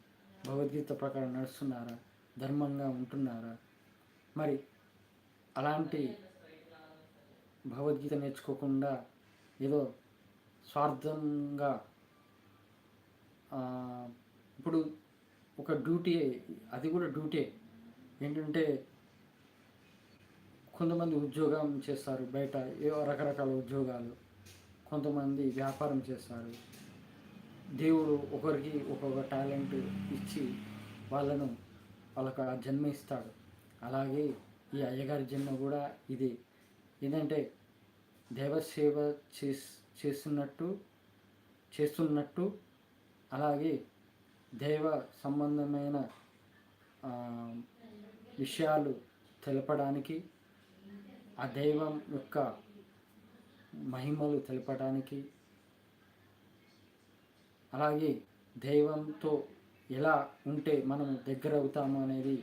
భగవద్గీత ప్రకారం నడుస్తున్నారా? ధర్మంగా ఉంటున్నారా? మరి అలాంటి భగవద్గీత నేర్చుకోకుండా ఏదో స్వార్థంగా ఇప్పుడు ఒక డ్యూటీ, అది కూడా డ్యూటీ ఏంటంటే కొంతమంది ఉద్యోగం చేస్తారు బయట, రకరకాల ఉద్యోగాలు, కొంతమంది వ్యాపారం చేస్తారు. దేవుడు ఒకరికి ఒక్కొక్క టాలెంట్ ఇచ్చి వాళ్ళకు ఆ జన్మ ఇస్తాడు. అలాగే ఈ అయ్యగారి జన్మ కూడా ఇది ఏంటంటే దైవసేవ చేస్తున్నట్టు అలాగే దైవ సంబంధమైన విషయాలు తెలపడానికి, ఆ దైవం యొక్క మహిమలు తెలపడానికి, అలాగే దైవంతో ఎలా ఉంటే మనం దగ్గర అవుతాము అనేది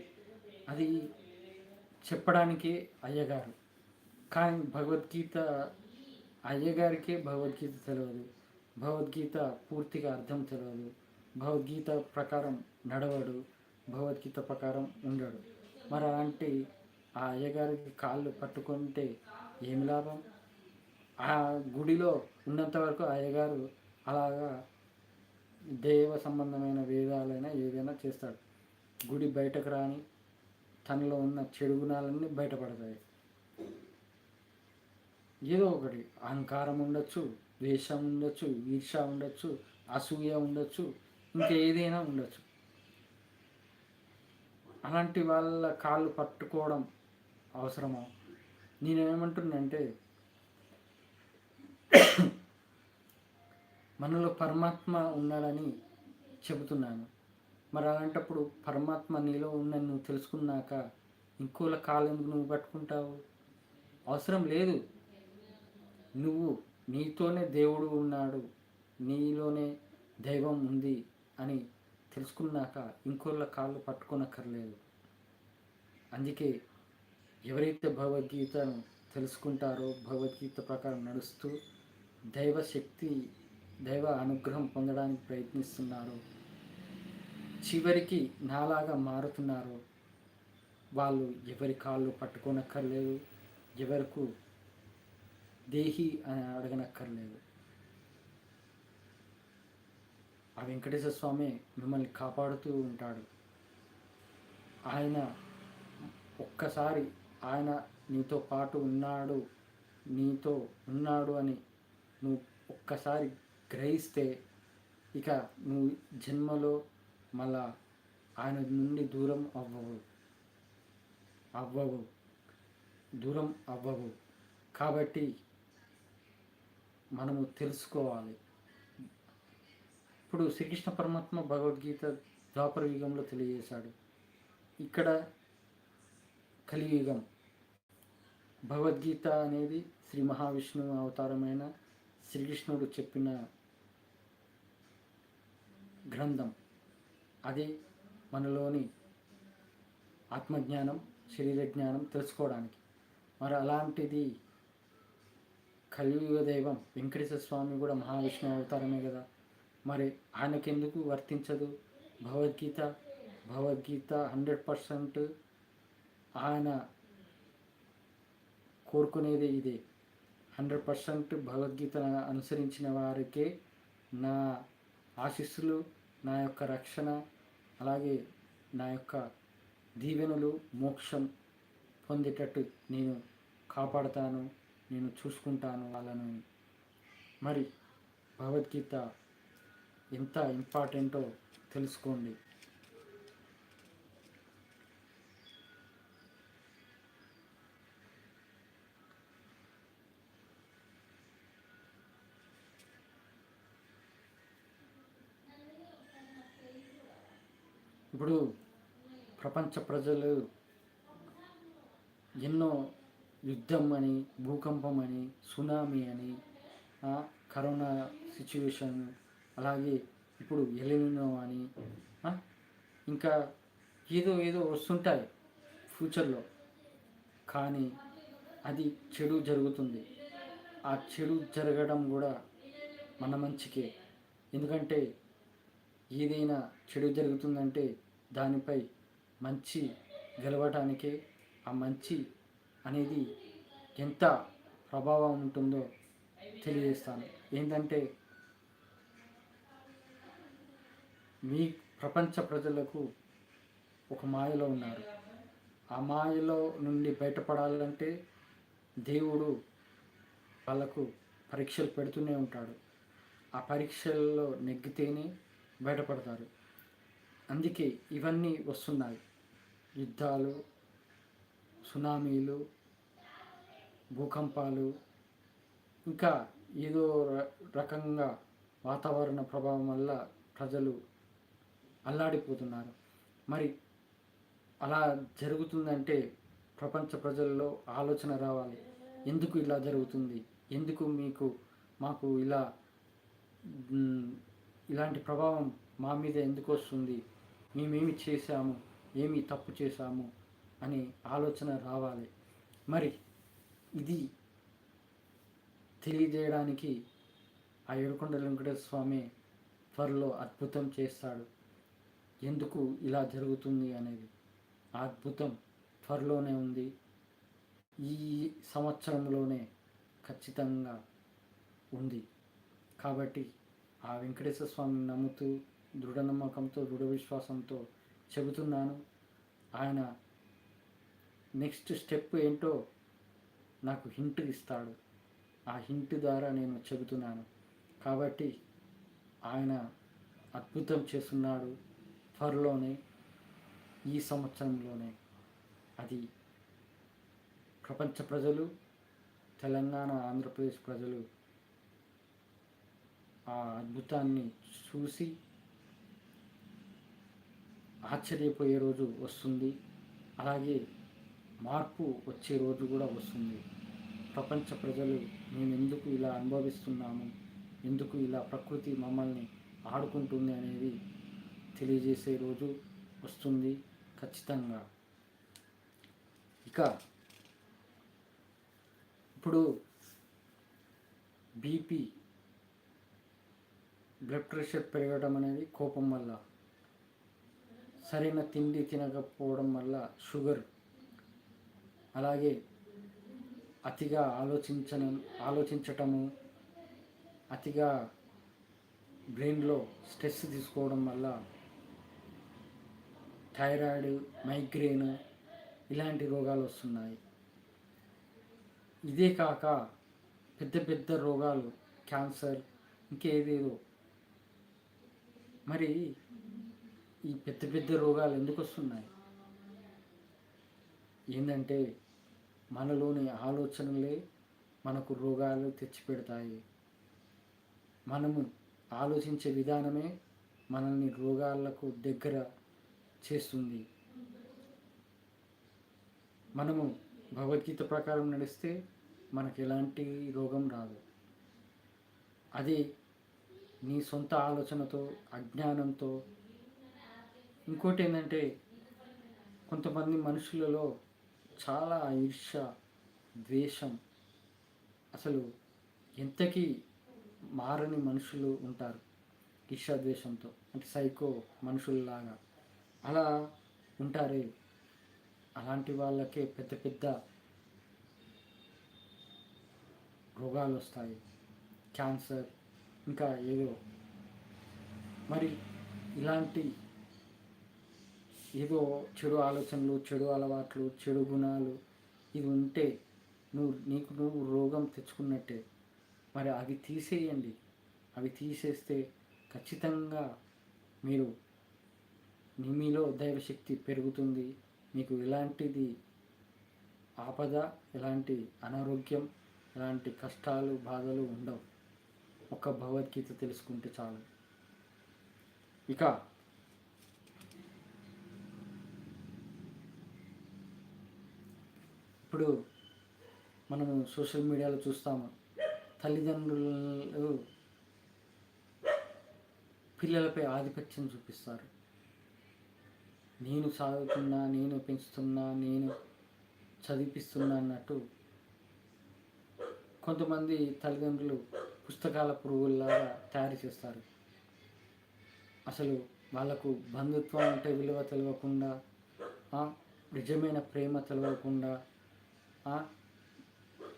అది చెప్పడానికి అయ్యగారు. కానీ భగవద్గీత అయ్యగారికే భగవద్గీత తెలియదు, భగవద్గీత పూర్తిగా అర్థం తెలియదు, భగవద్గీత ప్రకారం నడవడు, భగవద్గీత ప్రకారం ఉండడు. మరి అలాంటి ఆ అయ్యగారికి కాళ్ళు పట్టుకుంటే ఏమి లాభం? ఆ గుడిలో ఉన్నంత వరకు అయ్యగారు అలాగా దైవ సంబంధమైన వేదాలైనా ఏదైనా చేస్తాడు. గుడి బయటకు రాని తనలో ఉన్న చెడు గుణాలన్నీ బయటపడతాయి. ఏదో ఒకటి అహంకారం ఉండొచ్చు, ద్వేషం ఉండొచ్చు, ఈర్ష ఉండొచ్చు, అసూయ ఉండొచ్చు, ఇంకా ఏదైనా ఉండొచ్చు. అలాంటి వాళ్ళ కాళ్ళు పట్టుకోవడం అవసరమా? నేనేమంటున్నానంటే మనలో పరమాత్మ ఉన్నాడని చెబుతున్నాను. మరి అలాంటప్పుడు పరమాత్మ నీలో ఉందని నువ్వు తెలుసుకున్నాక ఇంకోళ్ళ కాళ్ళు ఎందుకు నువ్వు పట్టుకుంటావు? అవసరం లేదు. నువ్వు నీతోనే దేవుడు ఉన్నాడు, నీలోనే దైవం ఉంది అని తెలుసుకున్నాక ఇంకోళ్ళ కాళ్ళు పట్టుకోనక్కర్లేదు. అందుకే ఎవరైతే భగవద్గీతను తెలుసుకుంటారో, భగవద్గీత ప్రకారం నడుస్తూ దైవ అనుగ్రహం పొందడానికి ప్రయత్నిస్తున్నారో, చివరికి నాలాగా మారుతున్నారో వాళ్ళు ఎవరి కాళ్ళు పట్టుకోనక్కర్లేదు, ఎవరికి దేహి అని అడగనక్కర్లేదు. ఆ వెంకటేశ్వర స్వామి మిమ్మల్ని కాపాడుతూ ఉంటాడు. ఆయన ఒక్కసారి ఆయన నీతో పాటు నీతో ఉన్నాడు అని నువ్వు ఒక్కసారి గ్రహిస్తే ఇక నువ్వు జన్మలో మళ్ళా ఆయన నుండి దూరం అవ్వవు. కాబట్టి మనము తెలుసుకోవాలి. ఇప్పుడు శ్రీకృష్ణ పరమాత్మ భగవద్గీత ద్వాపర యుగంలో తెలియజేశాడు. ఇక్కడ కలియుగం. భగవద్గీత అనేది శ్రీ మహావిష్ణువు అవతారమైన శ్రీకృష్ణుడు చెప్పిన గ్రంథం. అది మనలోని ఆత్మజ్ఞానం, శరీర జ్ఞానం తెలుసుకోవడానికి. మరి అలాంటిది కలియుగ దైవం వెంకటేశ్వర స్వామి కూడా మహావిష్ణువు అవతారమే కదా. మరి ఆయనకెందుకు వర్తించదు భగవద్గీత? భగవద్గీత 100% ఆయన కోరుకునేది ఇదే. 100% భగవద్గీతను అనుసరించిన వారికే నా ఆశీస్సులు, నా యొక్క రక్షణ, అలాగే నా యొక్క దీవెనలు, మోక్షం పొందేటట్టు నేను కాపాడుతాను, నేను చూసుకుంటాను వాళ్ళను. మరి భగవద్గీత ఎంత ఇంపార్టెంటో తెలుసుకోండి. ఇప్పుడు ప్రపంచ ప్రజలు ఎన్నో యుద్ధం అని, భూకంపం అని, సునామీ అని, కరోనా సిచ్యువేషన్, అలాగే ఇప్పుడు ఎలినో అని, ఇంకా ఏదో ఏదో వస్తుంటాయి ఫ్యూచర్లో. కానీ అది చెడు జరుగుతుంది. ఆ చెడు జరగడం కూడా మన మంచికే. ఎందుకంటే ఏదైనా చెడు జరుగుతుందంటే దానిపై మంచి గెలవటానికే. ఆ మంచి అనేది ఎంత ప్రభావం ఉంటుందో తెలియజేస్తాను. ఏంటంటే మీ ప్రపంచ ప్రజలకు ఒక మాయలో ఉన్నారు. ఆ మాయలో నుండి బయటపడాలంటే దేవుడు వాళ్ళకు పరీక్షలు పెడుతూనే ఉంటాడు. ఆ పరీక్షల్లో నెగ్గితేనే బయటపడతారు. అందుకే ఇవన్నీ వస్తున్నాయి. యుద్ధాలు, సునామీలు, భూకంపాలు, ఇంకా ఏదో రకంగా వాతావరణ ప్రభావం వల్ల ప్రజలు అల్లాడిపోతున్నారు. మరి అలా జరుగుతుందంటే ప్రపంచ ప్రజల్లో ఆలోచన రావాలి. ఎందుకు ఇలా జరుగుతుంది? ఎందుకు మాకు ఇలాంటి ప్రభావం మా మీద ఎందుకు వస్తుంది? మేమేమి చేశాము, ఏమి తప్పు చేశాము అని ఆలోచన రావాలి. మరి ఇది తెలియజేయడానికి ఆ ఏడుకొండల వెంకటేశ్వర స్వామి త్వరలో అద్భుతం చేస్తాడు. ఎందుకు ఇలా జరుగుతుంది అనేది ఆ అద్భుతం త్వరలోనే ఉంది. ఈ సంవత్సరంలోనే ఖచ్చితంగా ఉంది. కాబట్టి ఆ వెంకటేశ్వర స్వామిని నమ్ముతూ, దృఢ నమ్మకంతో, దృఢ విశ్వాసంతో చెబుతున్నాను. ఆయన నెక్స్ట్ స్టెప్ ఏంటో నాకు హింట్ ఇస్తాడు. ఆ హింట్ ద్వారా నేను చెబుతున్నాను. కాబట్టి ఆయన అద్భుతం చేస్తున్నాడు త్వరలోనే, ఈ సంవత్సరంలోనే. అది ప్రపంచ ప్రజలు, తెలంగాణ, ఆంధ్రప్రదేశ్ ప్రజలు ఆ అద్భుతాన్ని చూసి ఆశ్చర్యపోయే రోజు వస్తుంది. అలాగే మార్పు వచ్చే రోజు కూడా వస్తుంది. ప్రపంచ ప్రజలు మేము ఎందుకు ఇలా అనుభవిస్తున్నాము, ఎందుకు ఇలా ప్రకృతి మమ్మల్ని ఆడుకుంటుంది అనేది తెలియజేసే రోజు వస్తుంది ఖచ్చితంగా. ఇక ఇప్పుడు బీపీ, బ్లడ్ ప్రెషర్ పెరగడం అనేది కోపం వల్ల, సరైన తిండి తినకపోవడం వల్ల షుగర్, అలాగే అతిగా ఆలోచించటము, అతిగా బ్రెయిన్లో స్ట్రెస్ తీసుకోవడం వల్ల థైరాయిడ్, మైగ్రేన్ ఇలాంటి రోగాలు వస్తున్నాయి. ఇదే కాక పెద్ద పెద్ద రోగాలు, క్యాన్సర్, ఇంకేదేదో. మరి ఈ పెద్ద పెద్ద రోగాలు ఎందుకు వస్తున్నాయి? ఏంటంటే మనలోని ఆలోచనలే మనకు రోగాలు తెచ్చిపెడతాయి. మనము ఆలోచించే విధానమే మనల్ని రోగాలకు దగ్గర చేస్తుంది. మనము భగవద్గీత ప్రకారం నడిస్తే మనకు ఎలాంటి రోగం రాదు. అదే నీ సొంత ఆలోచనతో, అజ్ఞానంతో. ఇంకోటి ఏంటంటే, కొంతమంది మనుషులలో చాలా ఈర్ష్య, ద్వేషం, అసలు ఎంతకీ మారని మనుషులు ఉంటారు ఈర్ష్య ద్వేషంతో. అంటే సైకో మనుషుల్లాగా అలా ఉంటారే, అలాంటి వాళ్ళకే పెద్ద పెద్ద రోగాలు వస్తాయి, క్యాన్సర్, ఇంకా ఏదో. మరి ఇలాంటి ఏదో చెడు ఆలోచనలు, చెడు అలవాట్లు, చెడు గుణాలు ఇవి ఉంటే నువ్వు రోగం తెచ్చుకున్నట్టే. మరి అవి తీసేయండి. అవి తీసేస్తే ఖచ్చితంగా మీలో దైవశక్తి పెరుగుతుంది. మీకు ఎలాంటిది ఆపద, ఎలాంటి అనారోగ్యం, ఎలాంటి కష్టాలు, బాధలు ఉండవు. ఒక భగవద్గీత తెలుసుకుంటే చాలు. ఇక ఇప్పుడు మనము సోషల్ మీడియాలో చూస్తాము, తల్లిదండ్రులు పిల్లలపై ఆధిపత్యం చూపిస్తారు. నేను సాగుతున్నా, నేను పెంచుతున్నా, నేను చదివిపిస్తున్నా అన్నట్టు కొంతమంది తల్లిదండ్రులు పుస్తకాల పురుగుల్లాగా తయారు చేస్తారు. అసలు వాళ్ళకు బంధుత్వం అంటే విలువ తెలియకుండా, నిజమైన ప్రేమ తెలియకుండా,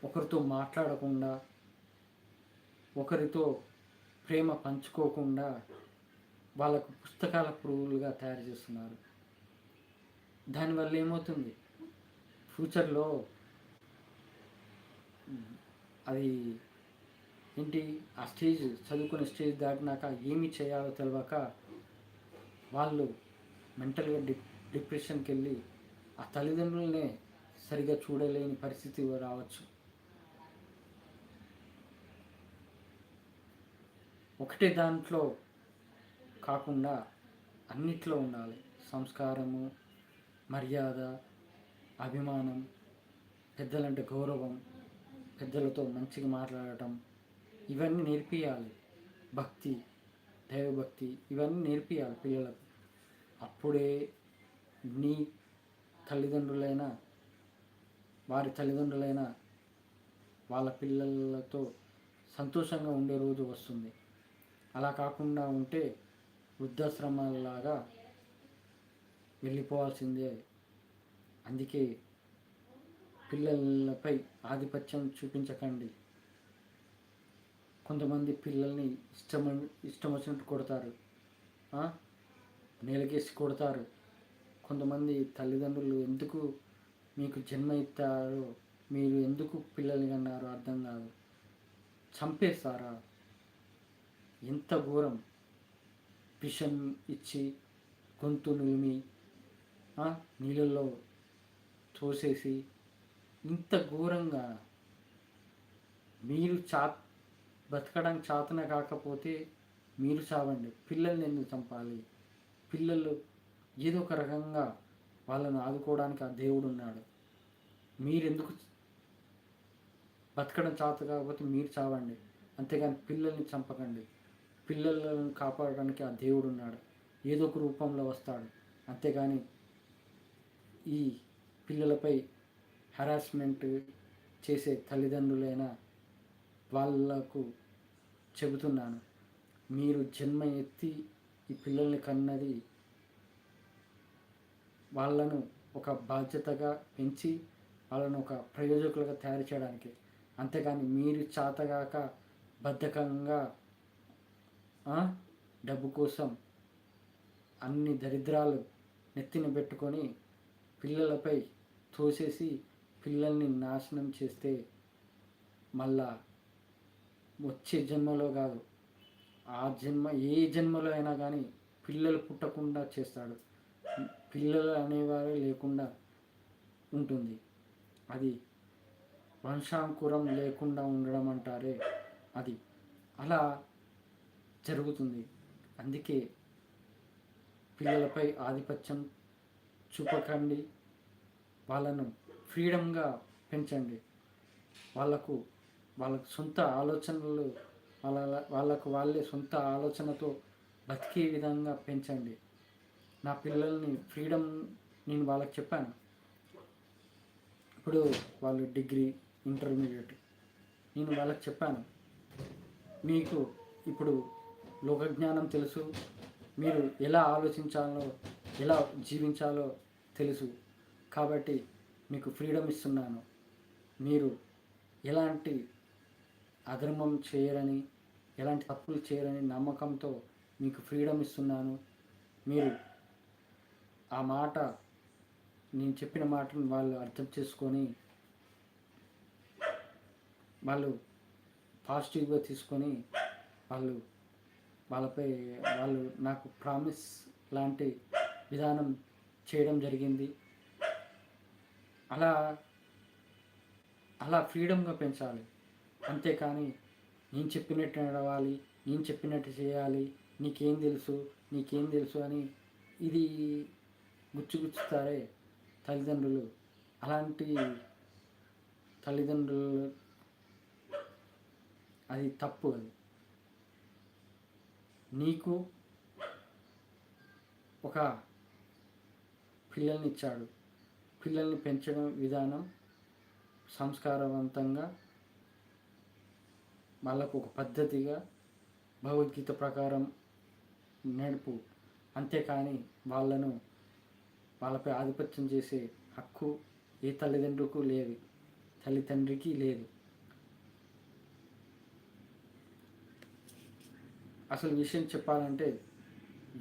ఒకరితో మాట్లాడకుండా, ఒకరితో ప్రేమ పంచుకోకుండా వాళ్ళకు పుస్తకాల పురుగులుగా తయారు చేస్తున్నారు. దానివల్ల ఏమవుతుంది, ఫ్యూచర్లో అది ఏంటి, ఆ స్టేజ్, చదువుకునే స్టేజ్ దాటినాక ఏమి చేయాలో తెలియక వాళ్ళు మెంటల్గా డిప్రెషన్కి వెళ్ళి ఆ తల్లిదండ్రులనే సరిగా చూడలేని పరిస్థితి రావచ్చు. ఒకటే దాంట్లో కాకుండా అన్నిట్లో ఉండాలి. సంస్కారము, మర్యాద, అభిమానం, పెద్దలంటే గౌరవం, పెద్దలతో మంచిగా మాట్లాడటం, ఇవన్నీ నేర్పియాలి. భక్తి, దైవభక్తి, ఇవన్నీ నేర్పియాలి పిల్లలకు. అప్పుడే నీ తల్లిదండ్రులైనా, వారి తల్లిదండ్రులైనా వాళ్ళ పిల్లలతో సంతోషంగా ఉండే రోజు వస్తుంది. అలా కాకుండా ఉంటే వృద్ధాశ్రమాలలాగా వెళ్ళిపోవాల్సిందే. అందుకే పిల్లలపై ఆధిపత్యం చూపించకండి. కొంతమంది పిల్లల్ని ఇష్టం వచ్చినట్టు కొడతారు, నేలకేసి కొడతారు. కొంతమంది తల్లిదండ్రులు ఎందుకు మీకు జన్మ ఇస్తారో, మీరు ఎందుకు పిల్లల్ని కన్నారో అర్థం కాదు, చంపేస్తారా? ఎంత ఘోరం! విషం ఇచ్చి గొంతు నులిమి నీళ్ళల్లో తోసేసి, ఇంత ఘోరంగా మీరు బతకడానికి చాతన కాకపోతే మీరు చావండి. పిల్లల్ని ఎందుకు చంపాలి? పిల్లలు ఏదో ఒక రకంగా వాళ్ళను ఆదుకోవడానికి ఆ దేవుడు ఉన్నాడు. మీరెందుకు బతకడం చాత కాకపోతే మీరు చావండి, అంతేగాని పిల్లల్ని చంపకండి. పిల్లలను కాపాడడానికి ఆ దేవుడు ఉన్నాడు, ఏదో ఒక రూపంలో వస్తాడు. అంతేగాని ఈ పిల్లలపై హరాస్మెంట్ చేసే తల్లిదండ్రులైన వాళ్ళకు చెబుతున్నాను, మీరు జన్మ ఎత్తి ఈ పిల్లల్ని కన్నది వాళ్ళను ఒక బాధ్యతగా పెంచి వాళ్ళను ఒక ప్రయోజకులుగా తయారు చేయడానికి. అంతేగాని మీరు చాతగాక బద్ధకంగా డబ్బు కోసం అన్ని దరిద్రాలు నెత్తిన పెట్టుకొని పిల్లలపై తోసేసి పిల్లల్ని నాశనం చేస్తే మళ్ళా వచ్చే జన్మలో కాదు, ఏ జన్మలో అయినా కానీ పిల్లలు పుట్టకుండా చేస్తాడు. పిల్లలు అనేవారే లేకుండా ఉంటుంది. అది వంశాంకురం లేకుండా ఉండడం అంటారే, అది అలా జరుగుతుంది. అందుకే పిల్లలపై ఆధిపత్యం చూపకండి. వాళ్ళను ఫ్రీడంగా పెంచండి. వాళ్ళకు సొంత ఆలోచనలు వాళ్ళకు వాళ్ళే సొంత ఆలోచనతో బతికే విధంగా పెంచండి. నా పిల్లల్ని ఫ్రీడమ్ నేను వాళ్ళకి చెప్పాను. ఇప్పుడు వాళ్ళు డిగ్రీ, ఇంటర్మీడియట్, నేను వాళ్ళకి చెప్పాను, మీకు ఇప్పుడు లోకజ్ఞానం తెలుసు, మీరు ఎలా ఆలోచించాలో, ఎలా జీవించాలో తెలుసు, కాబట్టి మీకు ఫ్రీడమ్ ఇస్తున్నాను. మీరు ఎలాంటి అధర్మం చేయరని, ఎలాంటి తప్పులు చేయరని నమ్మకంతో మీకు ఫ్రీడమ్ ఇస్తున్నాను. మీరు ఆ మాట, నేను చెప్పిన మాటను వాళ్ళు అర్థం చేసుకొని వాళ్ళు పాజిటివ్గా తీసుకొని వాళ్ళు నాకు ప్రామిస్ లాంటి విధానం చేయడం జరిగింది. అలా ఫ్రీడమ్గా పెంచాలి. అంతేకాని నేను చెప్పినట్టు నడవాలి, నేను చెప్పినట్టు చేయాలి, నీకేం తెలుసు అని ఇది గుచ్చుతారే తల్లిదండ్రులు. అలాంటి తల్లిదండ్రులు అది తప్పు. అది నీకు ఒక పిల్లల్ని ఇచ్చాడు, పిల్లల్ని పెంచడం విధానం సంస్కారవంతంగా, వాళ్ళకు ఒక పద్ధతిగా భగవద్గీత ప్రకారం నడుపు. అంతేకాని వాళ్ళపై ఆధిపత్యం చేసే హక్కు ఏ తల్లిదండ్రికి లేదు. అసలు విషయం చెప్పాలంటే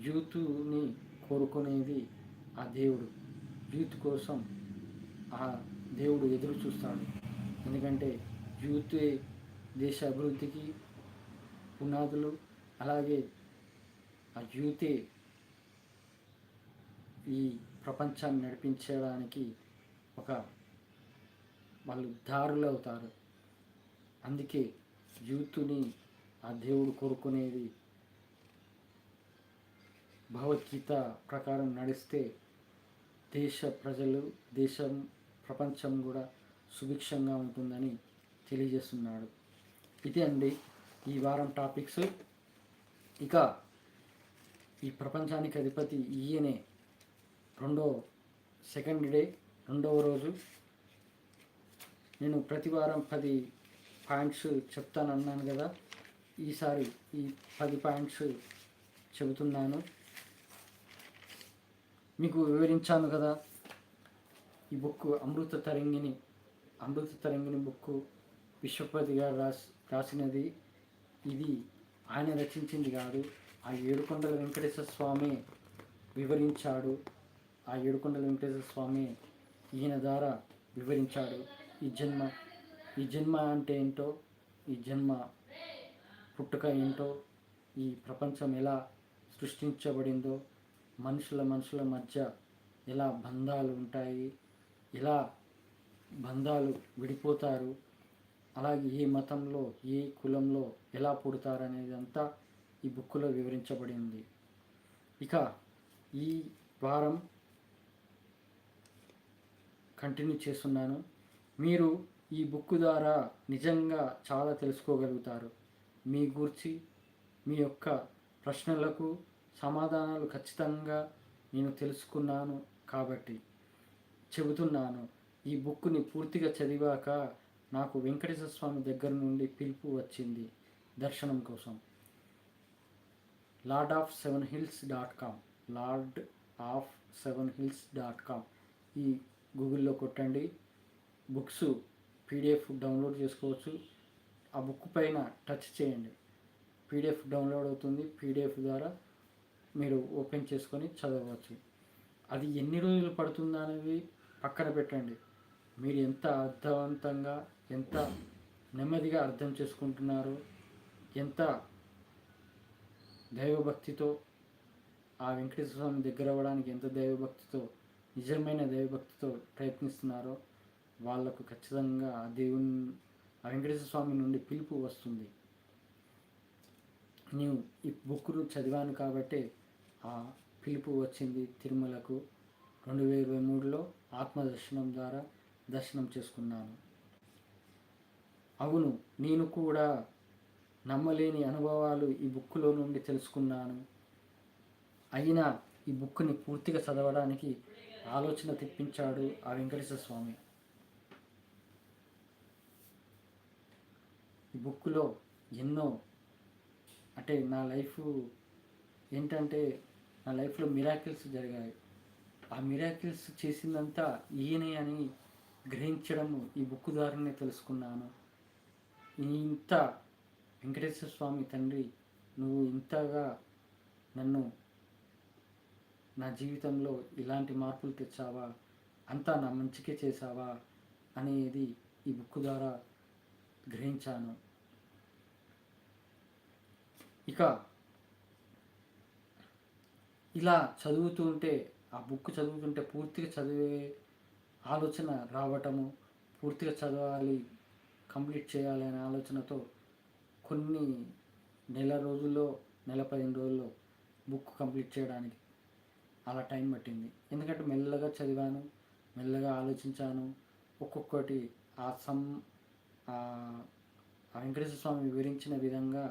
యూత్ని కోరుకునేది ఆ దేవుడు. యూత్ కోసం ఆ దేవుడు ఎదురు చూస్తాడు. ఎందుకంటే యూతే దేశ అభివృద్ధికి పునాదులు. అలాగే ఆ యూతే ఈ ప్రపంచాన్ని నడిపించడానికి వాళ్ళు దారులు అవుతారు. అందుకే యూత్ని ఆ దేవుడు కోరుకునేది భగవద్గీత ప్రకారం నడిస్తే దేశ ప్రజలు, దేశం, ప్రపంచం కూడా సుభిక్షంగా ఉంటుందని తెలియజేస్తున్నాడు. ఇదే అండి ఈ వారం టాపిక్స్. ఇక ఈ ప్రపంచానికి అధిపతి ఈయనే. సెకండ్ డే, రెండవ రోజు. నేను ప్రతి వారం 10 పాయింట్స్ చెప్తానన్నాను కదా, ఈసారి ఈ 10 పాయింట్స్ చెబుతున్నాను. మీకు వివరించాను కదా, ఈ బుక్ అమృత తరంగిణి బుక్ విశ్వపతి గారు రాసినది. ఇది ఆయన రచించింది కాదు, ఆ ఏడుకొండల వెంకటేశ్వర స్వామి వివరించాడు. ఆ ఏడుకొండల వెంకటేశ్వర స్వామి ఈయన ద్వారా వివరించాడు. ఈ జన్మ అంటే ఏంటో, ఈ జన్మ పుట్టుక ఏంటో, ఈ ప్రపంచం ఎలా సృష్టించబడిందో, మనుషుల మధ్య ఎలా బంధాలు ఉంటాయి, ఎలా బంధాలు విడిపోతారు, అలాగే ఏ మతంలో, ఏ కులంలో ఎలా పుడతారు అనేది అంతా ఈ బుక్లో వివరించబడింది. ఇక ఈ వారం కంటిన్యూ చేస్తున్నాను. మీరు ఈ బుక్ ద్వారా నిజంగా చాలా తెలుసుకోగలుగుతారు. మీ గురించి, మీ యొక్క ప్రశ్నలకు సమాధానాలు ఖచ్చితంగా నేను తెలుసుకున్నాను కాబట్టి చెబుతున్నాను. ఈ బుక్ని పూర్తిగా చదివాక నాకు వెంకటేశ్వర స్వామి దగ్గర నుండి పిలుపు వచ్చింది దర్శనం కోసం. lordofsevenhills.com lordofsevenhills.com ఈ గూగుల్లో కొట్టండి. బుక్స్ PDF డౌన్లోడ్ చేసుకోవచ్చు. ఆ బుక్ పైన టచ్ చేయండి, PDF డౌన్లోడ్ అవుతుంది. PDF ద్వారా మీరు ఓపెన్ చేసుకొని చదవచ్చు. అది ఎన్ని రోజులు పడుతుందా అనేది పక్కన పెట్టండి. మీరు ఎంత అర్థవంతంగా, ఎంత నెమ్మదిగా అర్థం చేసుకుంటున్నారు, ఎంత దైవభక్తితో ఆ వెంకటేశ్వర స్వామి దగ్గర అవ్వడానికి ఎంత నిజమైన దైవభక్తితో ప్రయత్నిస్తున్నారో వాళ్లకు ఖచ్చితంగా ఆ వెంకటేశ్వర స్వామి నుండి పిలుపు వస్తుంది. నేను ఈ బుక్ను చదివాను కాబట్టి ఆ పిలుపు వచ్చింది. తిరుమలకు 2023లో ఆత్మదర్శనం ద్వారా దర్శనం చేసుకున్నాను. అవును, నేను కూడా నమ్మలేని అనుభవాలు ఈ బుక్లో నుండి తెలుసుకున్నాను. అయినా ఈ బుక్ని పూర్తిగా చదవడానికి ఆలోచన తెప్పించాడు ఆ వెంకటేశ్వర స్వామి. ఈ బుక్లో ఎన్నో అంటే నా లైఫ్లో మిరాకిల్స్ జరిగాయి. ఆ మిరాకిల్స్ చేసిందంతా ఈయనే అని గ్రహించడం ఈ బుక్ ద్వారానే తెలుసుకున్నాను. ఇంత వెంకటేశ్వర స్వామి తండ్రి, నువ్వు ఇంతగా నా జీవితంలో ఇలాంటి మార్పులు తెచ్చావా, అంతా నా మంచికే చేశావా అనేది ఈ బుక్ ద్వారా గ్రహించాను. ఇక ఇలా చదువుతుంటే, ఆ బుక్ చదువుతుంటే పూర్తిగా చదివే ఆలోచన రావటము, పూర్తిగా చదవాలి, కంప్లీట్ చేయాలి అనే ఆలోచనతో కొన్ని నెల 15 రోజుల్లో బుక్ కంప్లీట్ చేయడానికి అలా టైం పట్టింది. ఎందుకంటే మెల్లగా చదివాను, మెల్లగా ఆలోచించాను. ఒక్కొక్కటి ఆ వెంకటేశ్వర స్వామి వివరించిన విధంగా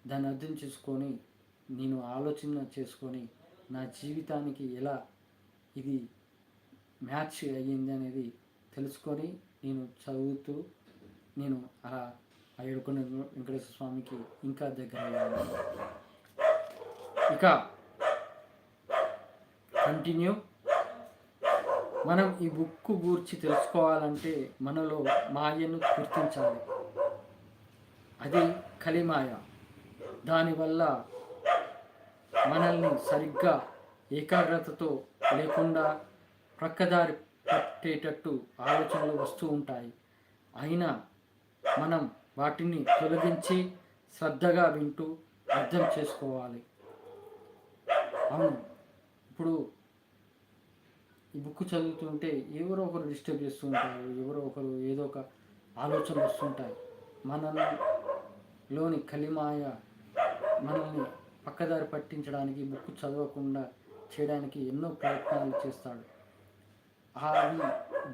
దాన్ని అర్థం చేసుకొని, నేను ఆలోచన చేసుకొని నా జీవితానికి ఎలా ఇది మ్యాచ్ అయ్యింది అనేది తెలుసుకొని నేను చదువుతూ నేను అలా ఆ ఏడుకొండ వెంకటేశ్వర స్వామికి ఇంకా దగ్గర అయ్యాను. ఇక కంటిన్యూ. మనం ఈ బుక్ గురించి తెలుసుకోవాలంటే మనలో మాయను గుర్తించాలి. అది కలిమాయ. దానివల్ల మనల్ని సరిగ్గా ఏకాగ్రతతో లేకుండా ప్రక్కదారి పట్టేటట్టు ఆలోచనలు వస్తూ ఉంటాయి. అయినా మనం వాటిని తొలగించి శ్రద్ధగా వింటూ అర్థం చేసుకోవాలి. అవును, ఇప్పుడు ఈ బుక్ చదువుతుంటే ఎవరో ఒకరు డిస్టర్బ్ చేస్తూ ఉంటారు, ఎవరో ఒకరు ఏదో ఒక ఆలోచనలు వస్తుంటాయి. మనలోని కలిమాయ మనల్ని పక్కదారి పట్టించడానికి, బుక్ చదవకుండా చేయడానికి ఎన్నో ప్రయత్నాలు చేస్తాడు.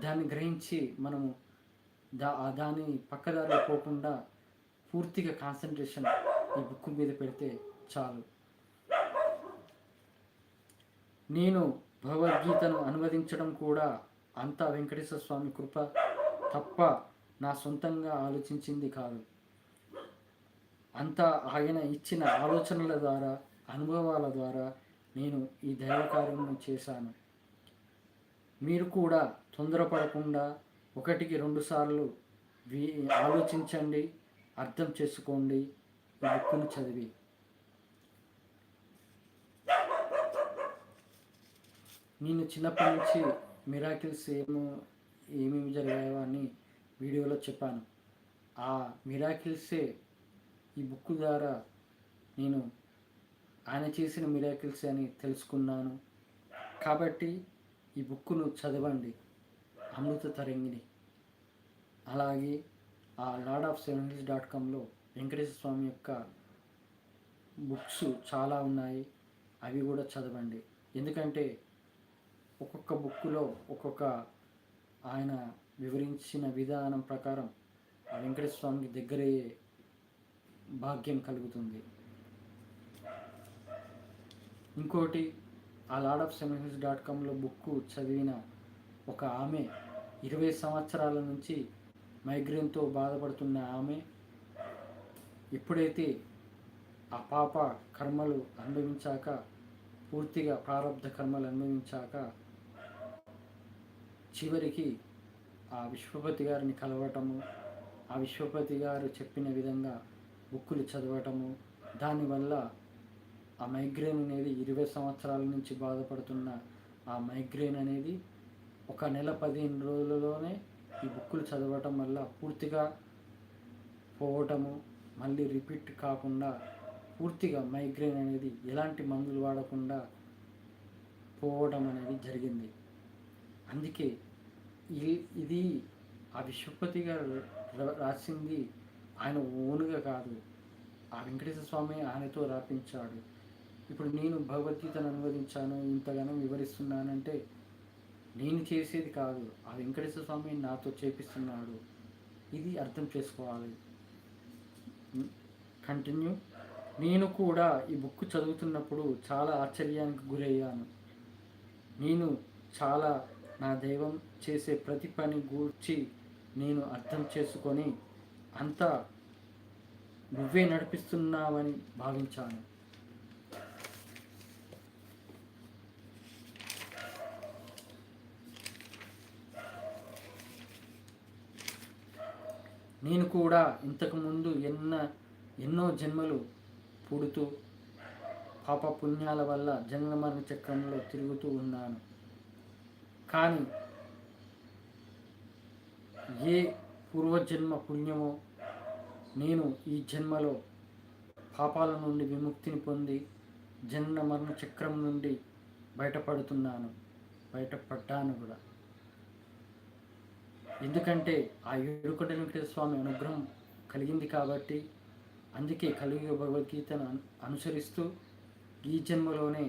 దాన్ని గ్రహించి మనము దాని పక్కదారి పోకుండా పూర్తిగా కాన్సన్ట్రేషన్ ఈ బుక్ మీద పెడితే చాలు. నేను భగవద్గీతను అనువదించడం కూడా అంతా వెంకటేశ్వర స్వామి కృప తప్ప నా సొంతంగా ఆలోచించింది కాదు. అంతా ఆయన ఇచ్చిన ఆలోచనల ద్వారా, అనుభవాల ద్వారా నేను ఈ దైవ కార్యం చేశాను. మీరు కూడా తొందరపడకుండా 1-2 సార్లు ఆలోచించండి, అర్థం చేసుకోండి ఈ బుక్ను చదివి. నేను చిన్నప్పటి నుంచి మిరాకిల్స్ ఏమేమి జరిగాయో అని వీడియోలో చెప్పాను. ఆ మిరాకిల్సే ఈ బుక్ ద్వారా నేను ఆయన చేసిన మిరాకిల్స్ అని తెలుసుకున్నాను. కాబట్టి ఈ బుక్ను చదవండి, అమృత తరంగిణి. అలాగే ఆ lord7hills.comలో వెంకటేశ్వర స్వామి యొక్క బుక్స్ చాలా ఉన్నాయి, అవి కూడా చదవండి. ఎందుకంటే ఒక్కొక్క బుక్లో ఒక్కొక్క ఆయన వివరించిన విధానం ప్రకారం ఆ వెంకటేశ్వర స్వామికి దగ్గరయ్యే భాగ్యం కలుగుతుంది. ఇంకోటి, ఆ lord7hills.comలో బుక్ చదివిన ఒక ఆమె 20 సంవత్సరాల నుంచి మైగ్రేన్తో బాధపడుతున్న ఆమె ఎప్పుడైతే ఆ పాప కర్మలు అనుభవించాక, పూర్తిగా ప్రారంధ కర్మలు అనుభవించాక చివరికి ఆ విశ్వపతి గారిని కలవటము, ఆ విశ్వపతి గారు చెప్పిన విధంగా బుక్కులు చదవటము, దానివల్ల ఆ మైగ్రేన్ అనేది 20 సంవత్సరాల నుంచి బాధపడుతున్న ఆ మైగ్రేన్ అనేది 1 నెల 15 రోజులలోనే ఈ బుక్కులు చదవటం వల్ల పూర్తిగా పోవటము, మళ్ళీ రిపీట్ కాకుండా పూర్తిగా మైగ్రేన్ అనేది ఎలాంటి మందులు వాడకుండా పోవడం అనేది జరిగింది. అందుకే ఇది ఆ విశ్వపతి గారు రాసింది ఆయన ఓనుగా కాదు, ఆ వెంకటేశ్వర స్వామి ఆయనతో రాపించాడు. ఇప్పుడు నేను భగవద్గీతను అనువదించాను, ఇంతగానో వివరిస్తున్నానంటే నేను చేసేది కాదు, ఆ వెంకటేశ్వర స్వామి నాతో చేపిస్తున్నాడు. ఇది అర్థం చేసుకోవాలి. కంటిన్యూ. నేను కూడా ఈ బుక్ చదువుతున్నప్పుడు చాలా ఆశ్చర్యానికి గురయ్యాను. నేను చాలా నా దైవం చేసే ప్రతి పని గూర్చి నేను అర్థం చేసుకొని అంతా నువ్వే నడిపిస్తున్నావని భావించాను. నేను కూడా ఇంతకుముందు ఎన్నో జన్మలు పుడుతూ పాప పుణ్యాల వల్ల జన్మ మరణ చక్రంలో తిరుగుతూ ఉన్నాను. కానీ ఏ పూర్వజన్మ పుణ్యమో నేను ఈ జన్మలో పాపాల నుండి విముక్తిని పొంది జన్మ మరణ చక్రం నుండి బయటపడ్డాను కూడా. ఎందుకంటే ఆ ఏడుకొండ వెంకటేశ్వర స్వామి అనుగ్రహం కలిగింది కాబట్టి, అందుకే కలియుగ భగవద్గీతను అనుసరిస్తూ ఈ జన్మలోనే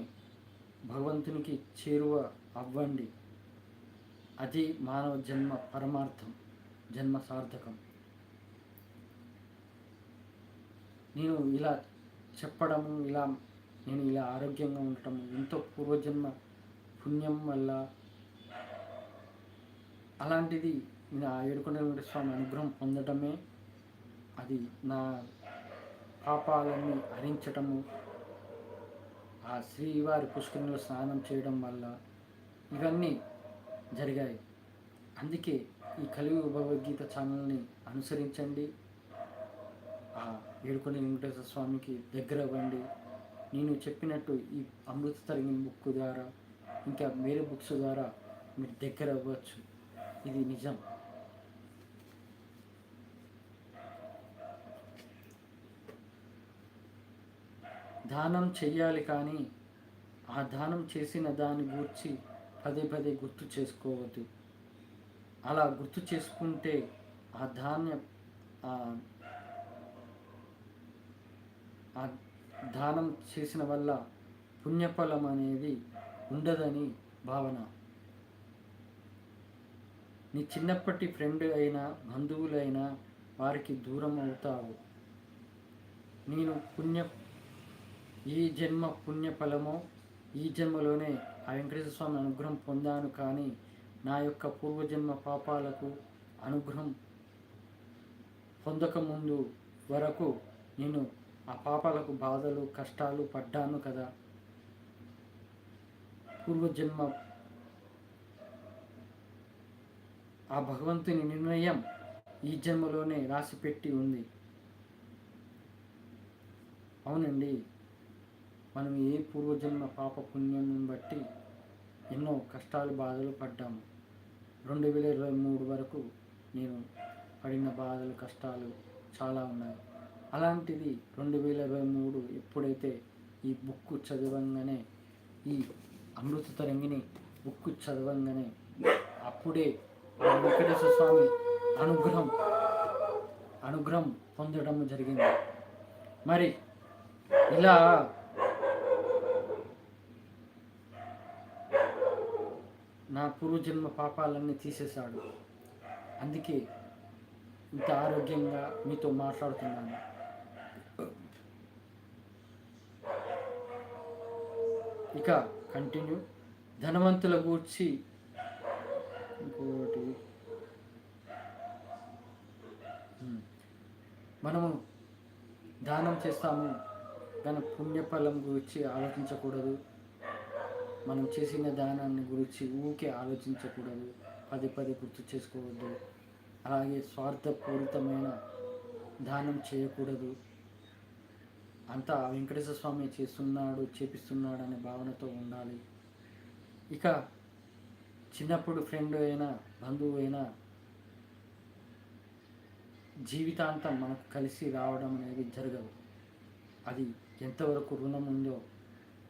భగవంతునికి చేరువ అవ్వండి. అది మానవ జన్మ పరమార్థం, జన్మ సార్థకం. నేను ఇలా చెప్పడము, నేను ఇలా ఆరోగ్యంగా ఉండటము ఎంతో పూర్వజన్మ పుణ్యం వల్ల. అలాంటిది నేను ఆ ఏడుకొండ వెంకటేశ్వర స్వామి అనుగ్రహం పొందడమే, అది నా పాపాలన్నీ హరించటము, ఆ శ్రీవారి పుష్కరిణిలో స్నానం చేయడం వల్ల ఇవన్నీ జరిగాయి. అందుకే ఈ కలియుగ భగవద్గీత ఛానల్ని అనుసరించండి. ఆ ఏడుకొండ వెంకటేశ్వర స్వామికి దగ్గర అవ్వండి. నేను చెప్పినట్టు ఈ అమృత తరంగిణి బుక్ ద్వారా, ఇంకా వేరే బుక్స్ ద్వారా మీరు దగ్గర అవ్వచ్చు. ఇది నిజం. దానం చెయ్యాలి, కానీ ఆ దానం చేసిన దాని గురించి పదే పదే గుర్తు చేసుకోవద్దు. అలా గుర్తు చేసుకుంటే ఆ దానం చేసిన వల్ల పుణ్యఫలం అనేది ఉండదని భావన. నీ చిన్నప్పటి ఫ్రెండ్ అయినా బంధువులైనా వారికి దూరం అవుతావు. నేను ఈ జన్మ పుణ్యఫలమో ఈ జన్మలోనే ఆ వెంకటేశ్వర స్వామి అనుగ్రహం పొందాను, కానీ నా యొక్క పూర్వజన్మ పాపాలకు అనుగ్రహం పొందకముందు వరకు నేను ఆ పాపాలకు బాధలు కష్టాలు పడ్డాను కదా. పూర్వజన్మ ఆ భగవంతుని నిర్ణయం ఈ జన్మలోనే రాసిపెట్టి ఉంది. అవునండి, మనం ఏ పూర్వజన్మ పాప పుణ్యం బట్టి ఎన్నో కష్టాలు బాధలు పడ్డాము. 2023 వరకు నేను పడిన బాధలు కష్టాలు చాలా ఉన్నాయి. అలాంటిది 2023 ఎప్పుడైతే ఈ బుక్ చదవంగానే, ఈ అమృత తరంగిణి బుక్ చదవంగానే అప్పుడే వెంకటేశ్వర స్వామి అనుగ్రహం పొందడం జరిగింది. మరి ఇలా నా పూర్వజన్మ పాపాలన్నీ తీసేశాడు. అందుకే ఇంత ఆరోగ్యంగా మీతో మాట్లాడుతున్నాను. ఇక కంటిన్యూ. ధనవంతుల గూర్చి ఇంకోటి, మనము దానం చేస్తాము కానీ పుణ్యఫలం గురించి ఆలోచించకూడదు. మనం చేసిన దానాన్ని గురించి ఊరికే ఆలోచించకూడదు, పదే పదే గుర్తు చేసుకోవద్దు. అలాగే స్వార్థపూరితమైన దానం చేయకూడదు. అంతా వెంకటేశ్వర స్వామి చేపిస్తున్నాడు అనే భావనతో ఉండాలి. ఇక చిన్నప్పుడు ఫ్రెండ్ అయినా బంధువు అయినా జీవితాంతం మనకు కలిసి రావడం అనేది జరగదు. అది ఎంతవరకు రుణం ఉందో,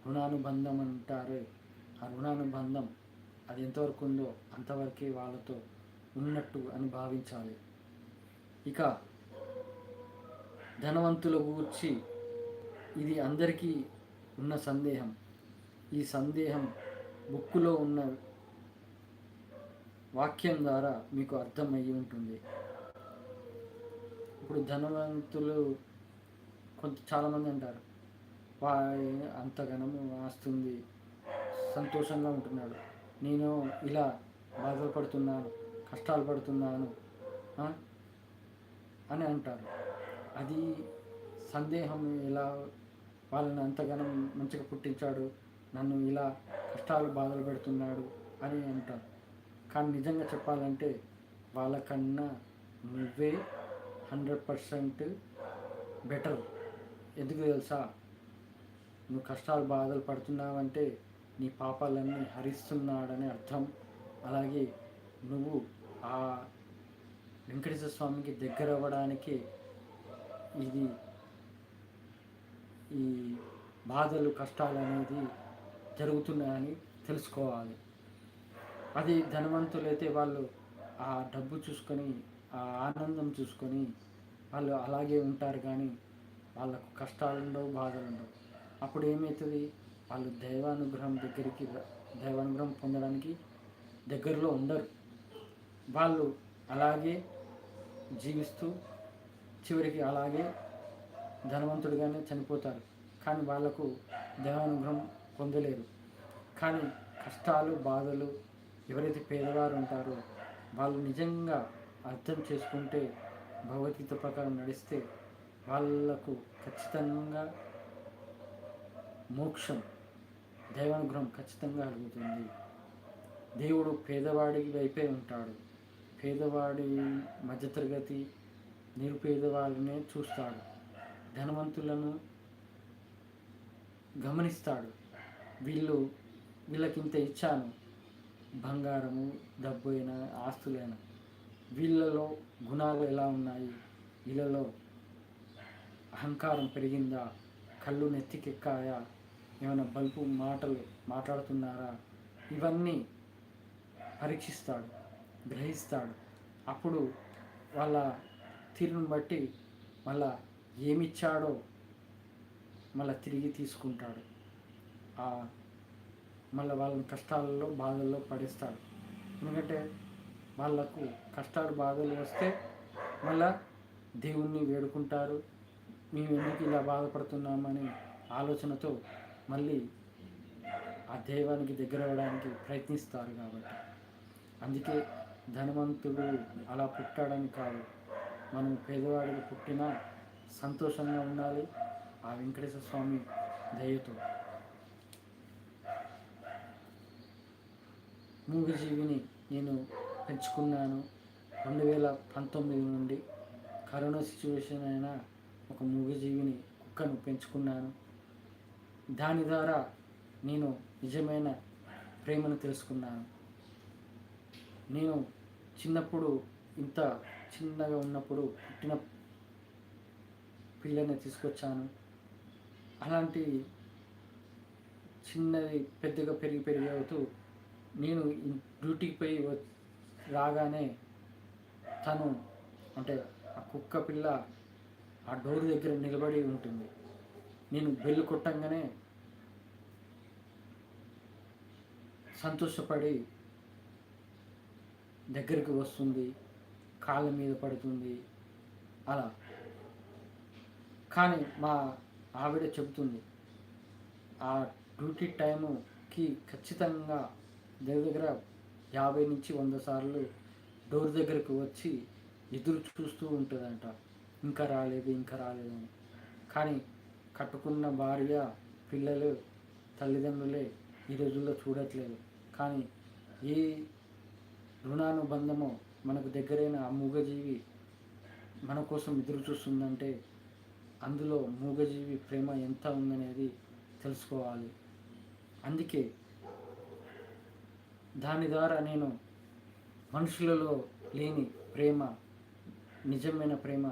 రుణానుబంధం అంటారు, ఆ రుణానుబంధం అది ఎంతవరకు ఉందో అంతవరకే వాళ్ళతో ఉన్నట్టు అని భావించాలి. ఇక ధనవంతుల గురించి ఇది అందరికీ ఉన్న సందేహం. ఈ సందేహం బుక్కులో ఉన్న వాక్యం ద్వారా మీకు అర్థమయ్యి ఉంటుంది. ఇప్పుడు ధనవంతులు చాలామంది అంటారు, వా అంతగానము ఆస్తుంది, సంతోషంగా ఉంటున్నాడు, నేను ఇలా బాధలు పడుతున్నాను, కష్టాలు పడుతున్నాను అని అంటారు. అది సందేహం. ఎలా వాళ్ళని అంతగానం మంచిగా పుట్టించాడు, నన్ను ఇలా కష్టాలు బాధలు పెడుతున్నాడు అని అంటారు. కానీ నిజంగా చెప్పాలంటే వాళ్ళకన్నా నువ్వే 100% బెటర్. ఎందుకు తెలుసా? నువ్వు కష్టాలు బాధలు పడుతున్నావంటే నీ పాపాలన్నీ హరిస్తున్నాడని అర్థం. అలాగే నువ్వు ఆ వెంకటేశ్వర స్వామికి దగ్గర అవ్వడానికి ఈ బాధలు కష్టాలు అనేది జరుగుతున్నాయని తెలుసుకోవాలి. అది ధనవంతులైతే వాళ్ళు ఆ డబ్బు చూసుకొని, ఆ ఆనందం చూసుకొని వాళ్ళు అలాగే ఉంటారు. కానీ వాళ్ళకు కష్టాలు ఉండవు, బాధలు ఉండవు. అప్పుడు ఏమవుతుంది? వాళ్ళు దైవానుగ్రహం పొందడానికి దగ్గరలో ఉండరు. వాళ్ళు అలాగే జీవిస్తూ చివరికి అలాగే ధనవంతుడిగానే చనిపోతారు. కానీ వాళ్ళకు దైవానుగ్రహం పొందలేరు. కానీ కష్టాలు బాధలు ఎవరైతే పేదవారు ఉంటారో వాళ్ళు నిజంగా అర్థం చేసుకుంటే, భగవద్గీత ప్రకారం నడిస్తే వాళ్ళకు ఖచ్చితంగా మోక్షం, దైవానుగ్రహం ఖచ్చితంగా కలుగుతుంది. దేవుడు పేదవాడి వైపే ఉంటాడు. పేదవాడి, మధ్యతరగతి, నిరుపేదవాళ్ళనే చూస్తాడు. ధనవంతులను గమనిస్తాడు. వీళ్ళకింత ఇచ్చాను, బంగారము, డబ్బు అయినా, ఆస్తులైనా, వీళ్ళలో గుణాలు ఎలా ఉన్నాయి, వీళ్ళలో అహంకారం పెరిగిందా, కళ్ళు నెత్తికెక్కాయా, ఏమైనా బల్పు మాటలు మాట్లాడుతున్నారా, ఇవన్నీ పరీక్షిస్తాడు, గ్రహిస్తాడు. అప్పుడు వాళ్ళ తీరును బట్టి మళ్ళా ఏమిచ్చాడో మళ్ళీ తిరిగి తీసుకుంటాడు. మళ్ళీ వాళ్ళని కష్టాలలో బాధల్లో పడేస్తాడు. ఎందుకంటే వాళ్ళకు కష్టాలు బాధలు వస్తే మళ్ళా దేవుణ్ణి వేడుకుంటారు. మేము ఎందుకు ఇలా బాధపడుతున్నామని ఆలోచనతో మళ్ళీ ఆ దైవానికి దగ్గర అవ్వడానికి ప్రయత్నిస్తారు. కాబట్టి అందుకే ధనవంతుడు అలా పుట్టాడని కాదు, మనం పేదవాడికి పుట్టినా సంతోషంగా ఉండాలి ఆ వెంకటేశ్వర స్వామి దయతో. మూగజీవిని నేను పెంచుకున్నాను 2019 నుండి. కరోనా సిచ్యువేషన్ అయినా ఒక మూగజీవిని, కుక్కను పెంచుకున్నాను. దాని ద్వారా నేను నిజమైన ప్రేమను తెలుసుకున్నాను. నేను చిన్నప్పుడు, ఇంత చిన్నగా ఉన్నప్పుడు పుట్టిన పిల్లని తీసుకొచ్చాను. అలాంటి చిన్నది పెద్దగా పెరిగి అవుతూ నేను డ్యూటీకి పోయి రాగానే తను, అంటే ఆ కుక్క పిల్ల ఆ డోర్ దగ్గర నిలబడి ఉంటుంది. నేను బెల్లు కొట్టంగానే సంతోషపడి దగ్గరికి వస్తుంది, కాళ్ళ మీద పడుతుంది అలా. కానీ మా ఆవిడ చెబుతుంది, ఆ డ్యూటీ టైముకి ఖచ్చితంగా దగ్గర 50 నుంచి 100 సార్లు డోర్ దగ్గరకు వచ్చి ఎదురు చూస్తూ ఉంటుందంట, ఇంకా రాలేదు అని. కానీ కట్టుకున్న భార్య, పిల్లలు, తల్లిదండ్రులే ఈ రోజుల్లో చూడట్లేదు. కానీ ఏ రుణానుబంధమో మనకు దగ్గరైన ఆ మూగజీవి మన కోసం ఎదురు చూస్తుందంటే అందులో మూగజీవి ప్రేమ ఎంత ఉందనేది తెలుసుకోవాలి. అందుకే దాని ద్వారా నేను మనుషులలో లేని ప్రేమ, నిజమైన ప్రేమ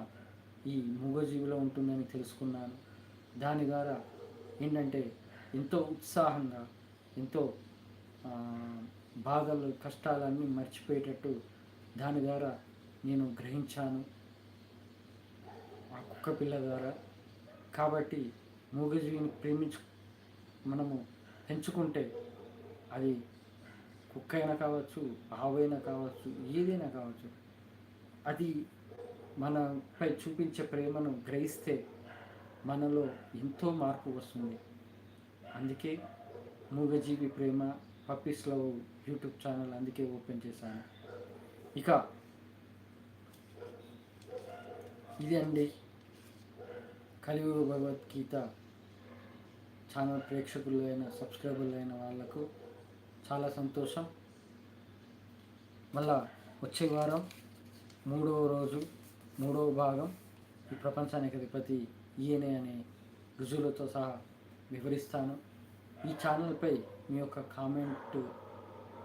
ఈ మూగజీవిలో ఉంటుందని తెలుసుకున్నాను. దాని ద్వారా ఏంటంటే ఎంతో ఉత్సాహంగా, ఎంతో బాధలు, కష్టాలన్నీ మర్చిపోయేటట్టు దాని ద్వారా నేను గ్రహించాను, ఆ కుక్క పిల్ల ద్వారా. కాబట్టి మూగజీవిని మనము పెంచుకుంటే, అది కుక్క అయినా కావచ్చు, ఆవైనా కావచ్చు, ఏదైనా కావచ్చు, అది మనపై చూపించే ప్రేమను గ్రహిస్తే మనలో ఎంతో మార్పు వస్తుంది. అందుకే మూగజీవి ప్రేమ పప్పీస్ లవ్ యూట్యూబ్ ఛానల్ అందుకే ఓపెన్ చేశాను. ఇక ఇది అండి కలియుగ భగవద్గీత ఛానల్ ప్రేక్షకులైన సబ్స్క్రైబర్లైన వాళ్ళకు చాలా సంతోషం. మళ్ళా వచ్చే వారం 3వ రోజు 3వ భాగం ఈ ప్రపంచానికి అధిపతి ఈయనే అనే రుజువులతో సహా వివరిస్తాను. ఈ ఛానల్పై మీ యొక్క కామెంట్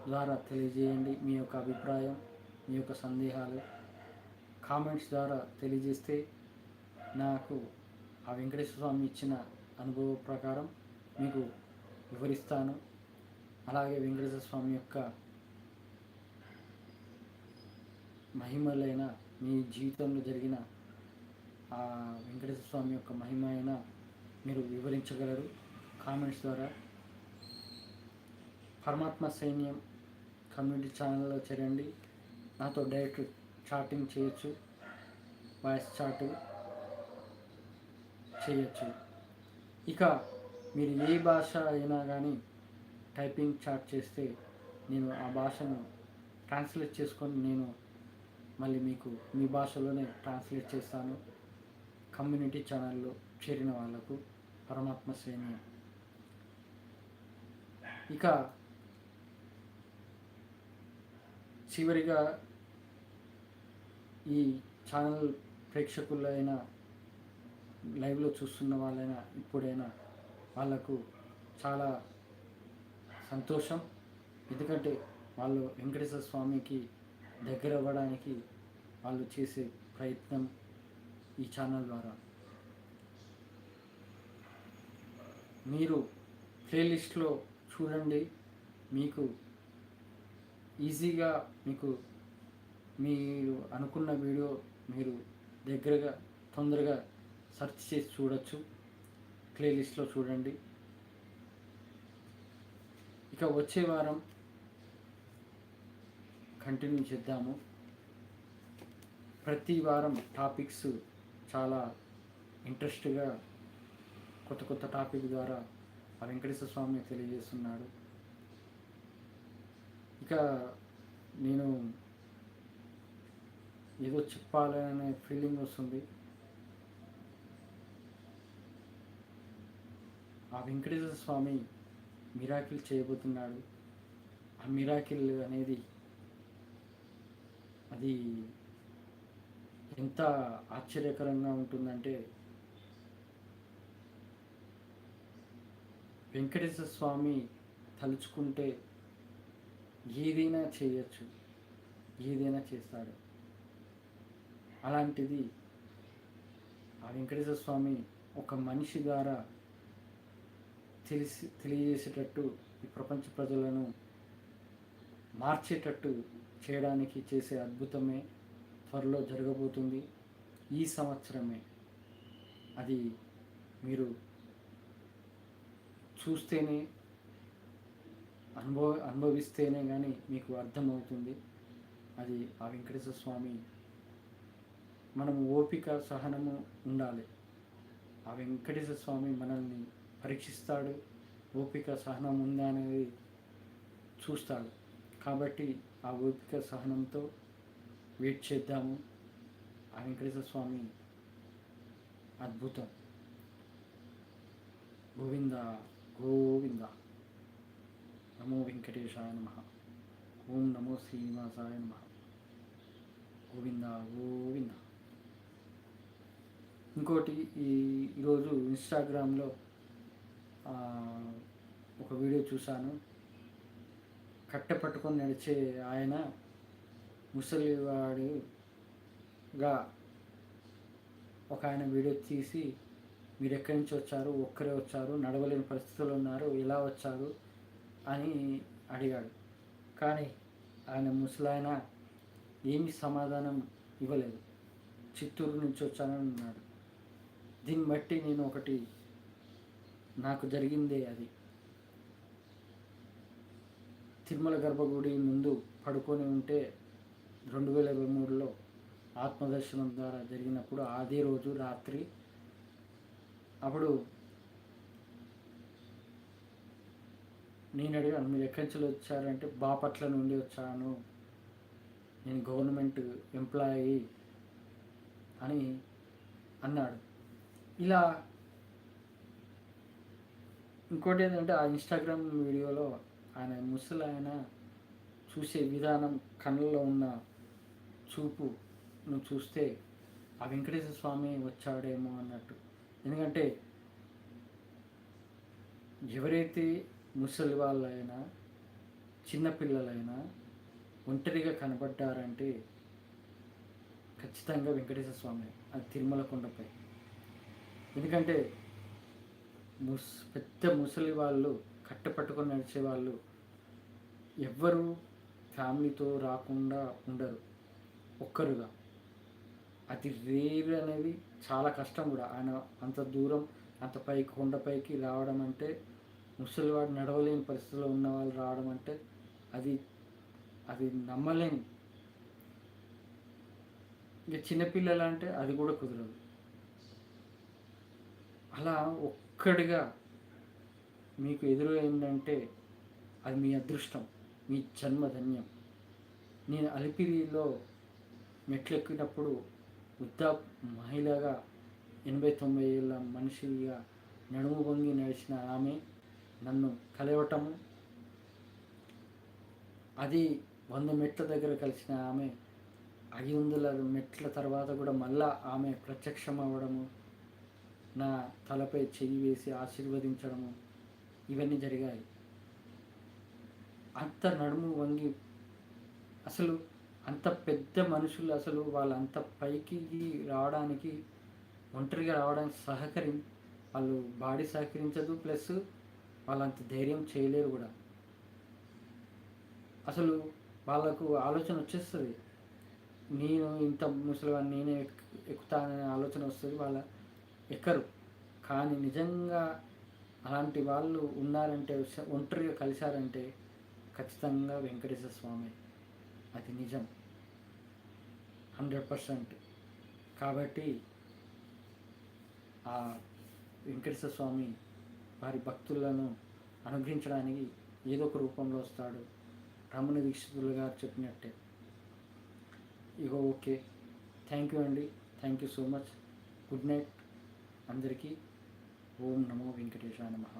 ద్వారా తెలియజేయండి. మీ యొక్క అభిప్రాయం, మీ యొక్క సందేహాలు కామెంట్స్ ద్వారా తెలియజేస్తే నాకు ఆ వెంకటేశ్వర స్వామి ఇచ్చిన అనుభవ ప్రకారం మీకు వివరిస్తాను. అలాగే వెంకటేశ్వర స్వామి యొక్క మహిమలైన మీ జీవితంలో జరిగిన ఆ వెంకటేశ్వర స్వామి యొక్క మహిమ అయినా మీరు వివరించగలరు కామెంట్స్ ద్వారా. పరమాత్మ సైన్యం కమ్యూనిటీ ఛానల్లో చేరండి. నాతో డైరెక్ట్ చాటింగ్ చేయొచ్చు, వాయిస్ చాట్ చేయొచ్చు. ఇక మీరు ఏ భాష అయినా కానీ టైపింగ్ చాట్ చేస్తే నేను ఆ భాషను ట్రాన్స్లేట్ చేసుకొని నేను మళ్ళీ మీకు మీ భాషలోనే ట్రాన్స్లేట్ చేస్తాను. కమ్యూనిటీ ఛానల్లో చేరిన వాళ్ళకు పరమాత్మ సైన్యం. ఇక చివరిగా ఈ ఛానల్ ప్రేక్షకులైన లైవ్లో చూస్తున్న వాళ్ళైనా ఇప్పుడైనా వాళ్ళకు చాలా సంతోషం. ఎందుకంటే వాళ్ళు వెంకటేశ్వర స్వామికి దగ్గర అవ్వడానికి వాళ్ళు చేసే ప్రయత్నం ఈ ఛానల్ ద్వారా. మీరు ప్లేలిస్ట్లో చూడండి, మీకు ఈజీగా మీకు మీరు అనుకున్న వీడియో మీరు దగ్గరగా తొందరగా సెర్చ్ చేసి చూడొచ్చు. ప్లేలిస్ట్లో చూడండి. ఇక వచ్చే వారం కంటిన్యూ చేద్దాము. ప్రతి వారం టాపిక్స్ చాలా ఇంట్రెస్ట్గా కొత్త కొత్త టాపిక్ ద్వారా ఆ వెంకటేశ్వర స్వామి తెలియజేస్తున్నాడు. ఇక నేను ఏదో చెప్పాలనే ఫీలింగ్ వస్తుంది. ఆ వెంకటేశ్వర స్వామి మిరాకిల్ చేయబోతున్నాడు. ఆ మిరాకిల్ అనేది అది ఎంత ఆశ్చర్యకరంగా ఉంటుందంటే వెంకటేశ్వర స్వామి తలుచుకుంటే ఏదైనా చేయొచ్చు, ఏదైనా చేస్తాడు. అలాంటిది ఆ వెంకటేశ్వర స్వామి ఒక మనిషి ద్వారా తెలియజేసేటట్టు ఈ ప్రపంచ ప్రజలను మార్చేటట్టు చేయడానికి చేసే అద్భుతమే త్వరలో జరగబోతుంది. ఈ సంవత్సరమే. అది మీరు చూస్తేనే అనుభవిస్తేనే కానీ మీకు అర్థమవుతుంది. అది ఆ వెంకటేశ్వర స్వామి. మనము ఓపిక సహనము ఉండాలి. ఆ వెంకటేశ్వర స్వామి మనల్ని పరీక్షిస్తాడు. ఓపిక సహనం ఉందా అనేది చూస్తాడు. కాబట్టి ఆ ఓపిక సహనంతో వెయిట్ చేద్దాము. ఆ వెంకటేశ్వర స్వామి అద్భుతం. గోవింద గోవింద. నమో వెంకటేశాయ నమః. ఓం నమో శ్రీనివాసాయ నమః. గోవింద గోవింద. ఇంకోటి ఈరోజు ఇన్స్టాగ్రామ్లో ఒక వీడియో చూశాను. కట్టె పట్టుకొని నడిచే ఆయన ముసలివాడుగా ఒక ఆయన వీడియో తీసి మీరు ఎక్కడి నుంచి వచ్చారు, ఒక్కరే వచ్చారు, నడవలేని పరిస్థితుల్లో ఉన్నారు, ఎలా వచ్చారు అని అడిగాడు. కానీ ఆయన ముసలాయన ఏమి సమాధానం ఇవ్వలేదు. చిత్తూరు నుంచి వచ్చానని అన్నాడు. దీన్ని బట్టి నేను ఒకటి నాకు జరిగిందే అది. తిరుమల గర్భగుడి ముందు పడుకొని ఉంటే 2023లో ఆత్మదర్శనం ద్వారా జరిగినప్పుడు అదే రోజు రాత్రి అప్పుడు నేను అడిగాను, మీరు ఎక్కడి నుంచి వచ్చారంటే బాపట్ల నుండి వచ్చాను, నేను గవర్నమెంట్ ఎంప్లాయీ అని అన్నాడు. ఇలా ఇంకోటి ఏంటంటే ఆ ఇన్స్టాగ్రామ్ వీడియోలో ఆయన ముసలాయన చూసే విధానం, కళ్ళలో ఉన్న చూపు నువ్వు చూస్తే ఆ వెంకటేశ్వర స్వామి వచ్చాడేమో అన్నట్టు. ఎందుకంటే ఎవరైతే ముసలి వాళ్ళైనా చిన్నపిల్లలైనా ఒంటరిగా కనబడ్డారంటే ఖచ్చితంగా వెంకటేశ్వర స్వామి, అది తిరుమల కొండపై. ఎందుకంటే పెద్ద ముసలి వాళ్ళు, కట్టపట్టుకొని నడిచే వాళ్ళు ఎవ్వరూ ఫ్యామిలీతో రాకుండా ఉండరు, ఒక్కరుగా. అది రేర్ అనేది చాలా కష్టం కూడా. ఆయన అంత దూరం, అంత పైకి కొండపైకి రావడం అంటే, ముసలివాడు నడవలేని పరిస్థితిలో ఉన్న వాళ్ళు రావడం అంటే అది అది నమ్మలేని. ఇక చిన్నపిల్లలు అంటే అది కూడా కుదరదు. అలా ఒక్కడిగా మీకు ఎదురైందంటే అది మీ అదృష్టం, మీ జన్మధన్యం. నేను అలిపిరిలో మెట్లెక్కినప్పుడు వృద్ధ మహిళగా 80-90 ఏళ్ళ మనిషిగా నడుము వంగి నడిచిన ఆమె నన్ను కలవటము, అది 100 మెట్ల దగ్గర కలిసిన ఆమె 500 మెట్ల తర్వాత కూడా మళ్ళా ఆమె ప్రత్యక్షం అవ్వడము, నా తలపై చెయ్యి వేసి ఆశీర్వదించడము, ఇవన్నీ జరిగాయి. అంత నడుము వంగి, అసలు అంత పెద్ద మనుషులు అసలు వాళ్ళంత పైకి రావడానికి, ఒంటరిగా రావడానికి వాళ్ళు బాడీ సహకరించదు, ప్లస్ వాళ్ళంత ధైర్యం చేయలేరు కూడా. అసలు వాళ్ళకు ఆలోచన వచ్చేస్తుంది, నేను ఇంత ముసలివాడిని నేనే ఎక్కుతాననే ఆలోచన వస్తుంది, వాళ్ళ ఎక్కరు. కానీ నిజంగా అలాంటి వాళ్ళు ఉన్నారంటే, ఒంటరిగా కలిశారంటే ఖచ్చితంగా వెంకటేశ్వర స్వామి, అది నిజం, 100%. కాబట్టి ఆ వెంకటేశ్వర స్వామి వారి భక్తులను అనుగ్రహించడానికి ఏదో ఒక రూపంలో వస్తాడు, రమణ దీక్షితులు గారు చెప్పినట్టే. ఇగో ఓకే, థ్యాంక్ యూ అండి, thank you so much. Good night అందరికీ. ఓం నమో వెంకటేశాయ నమః.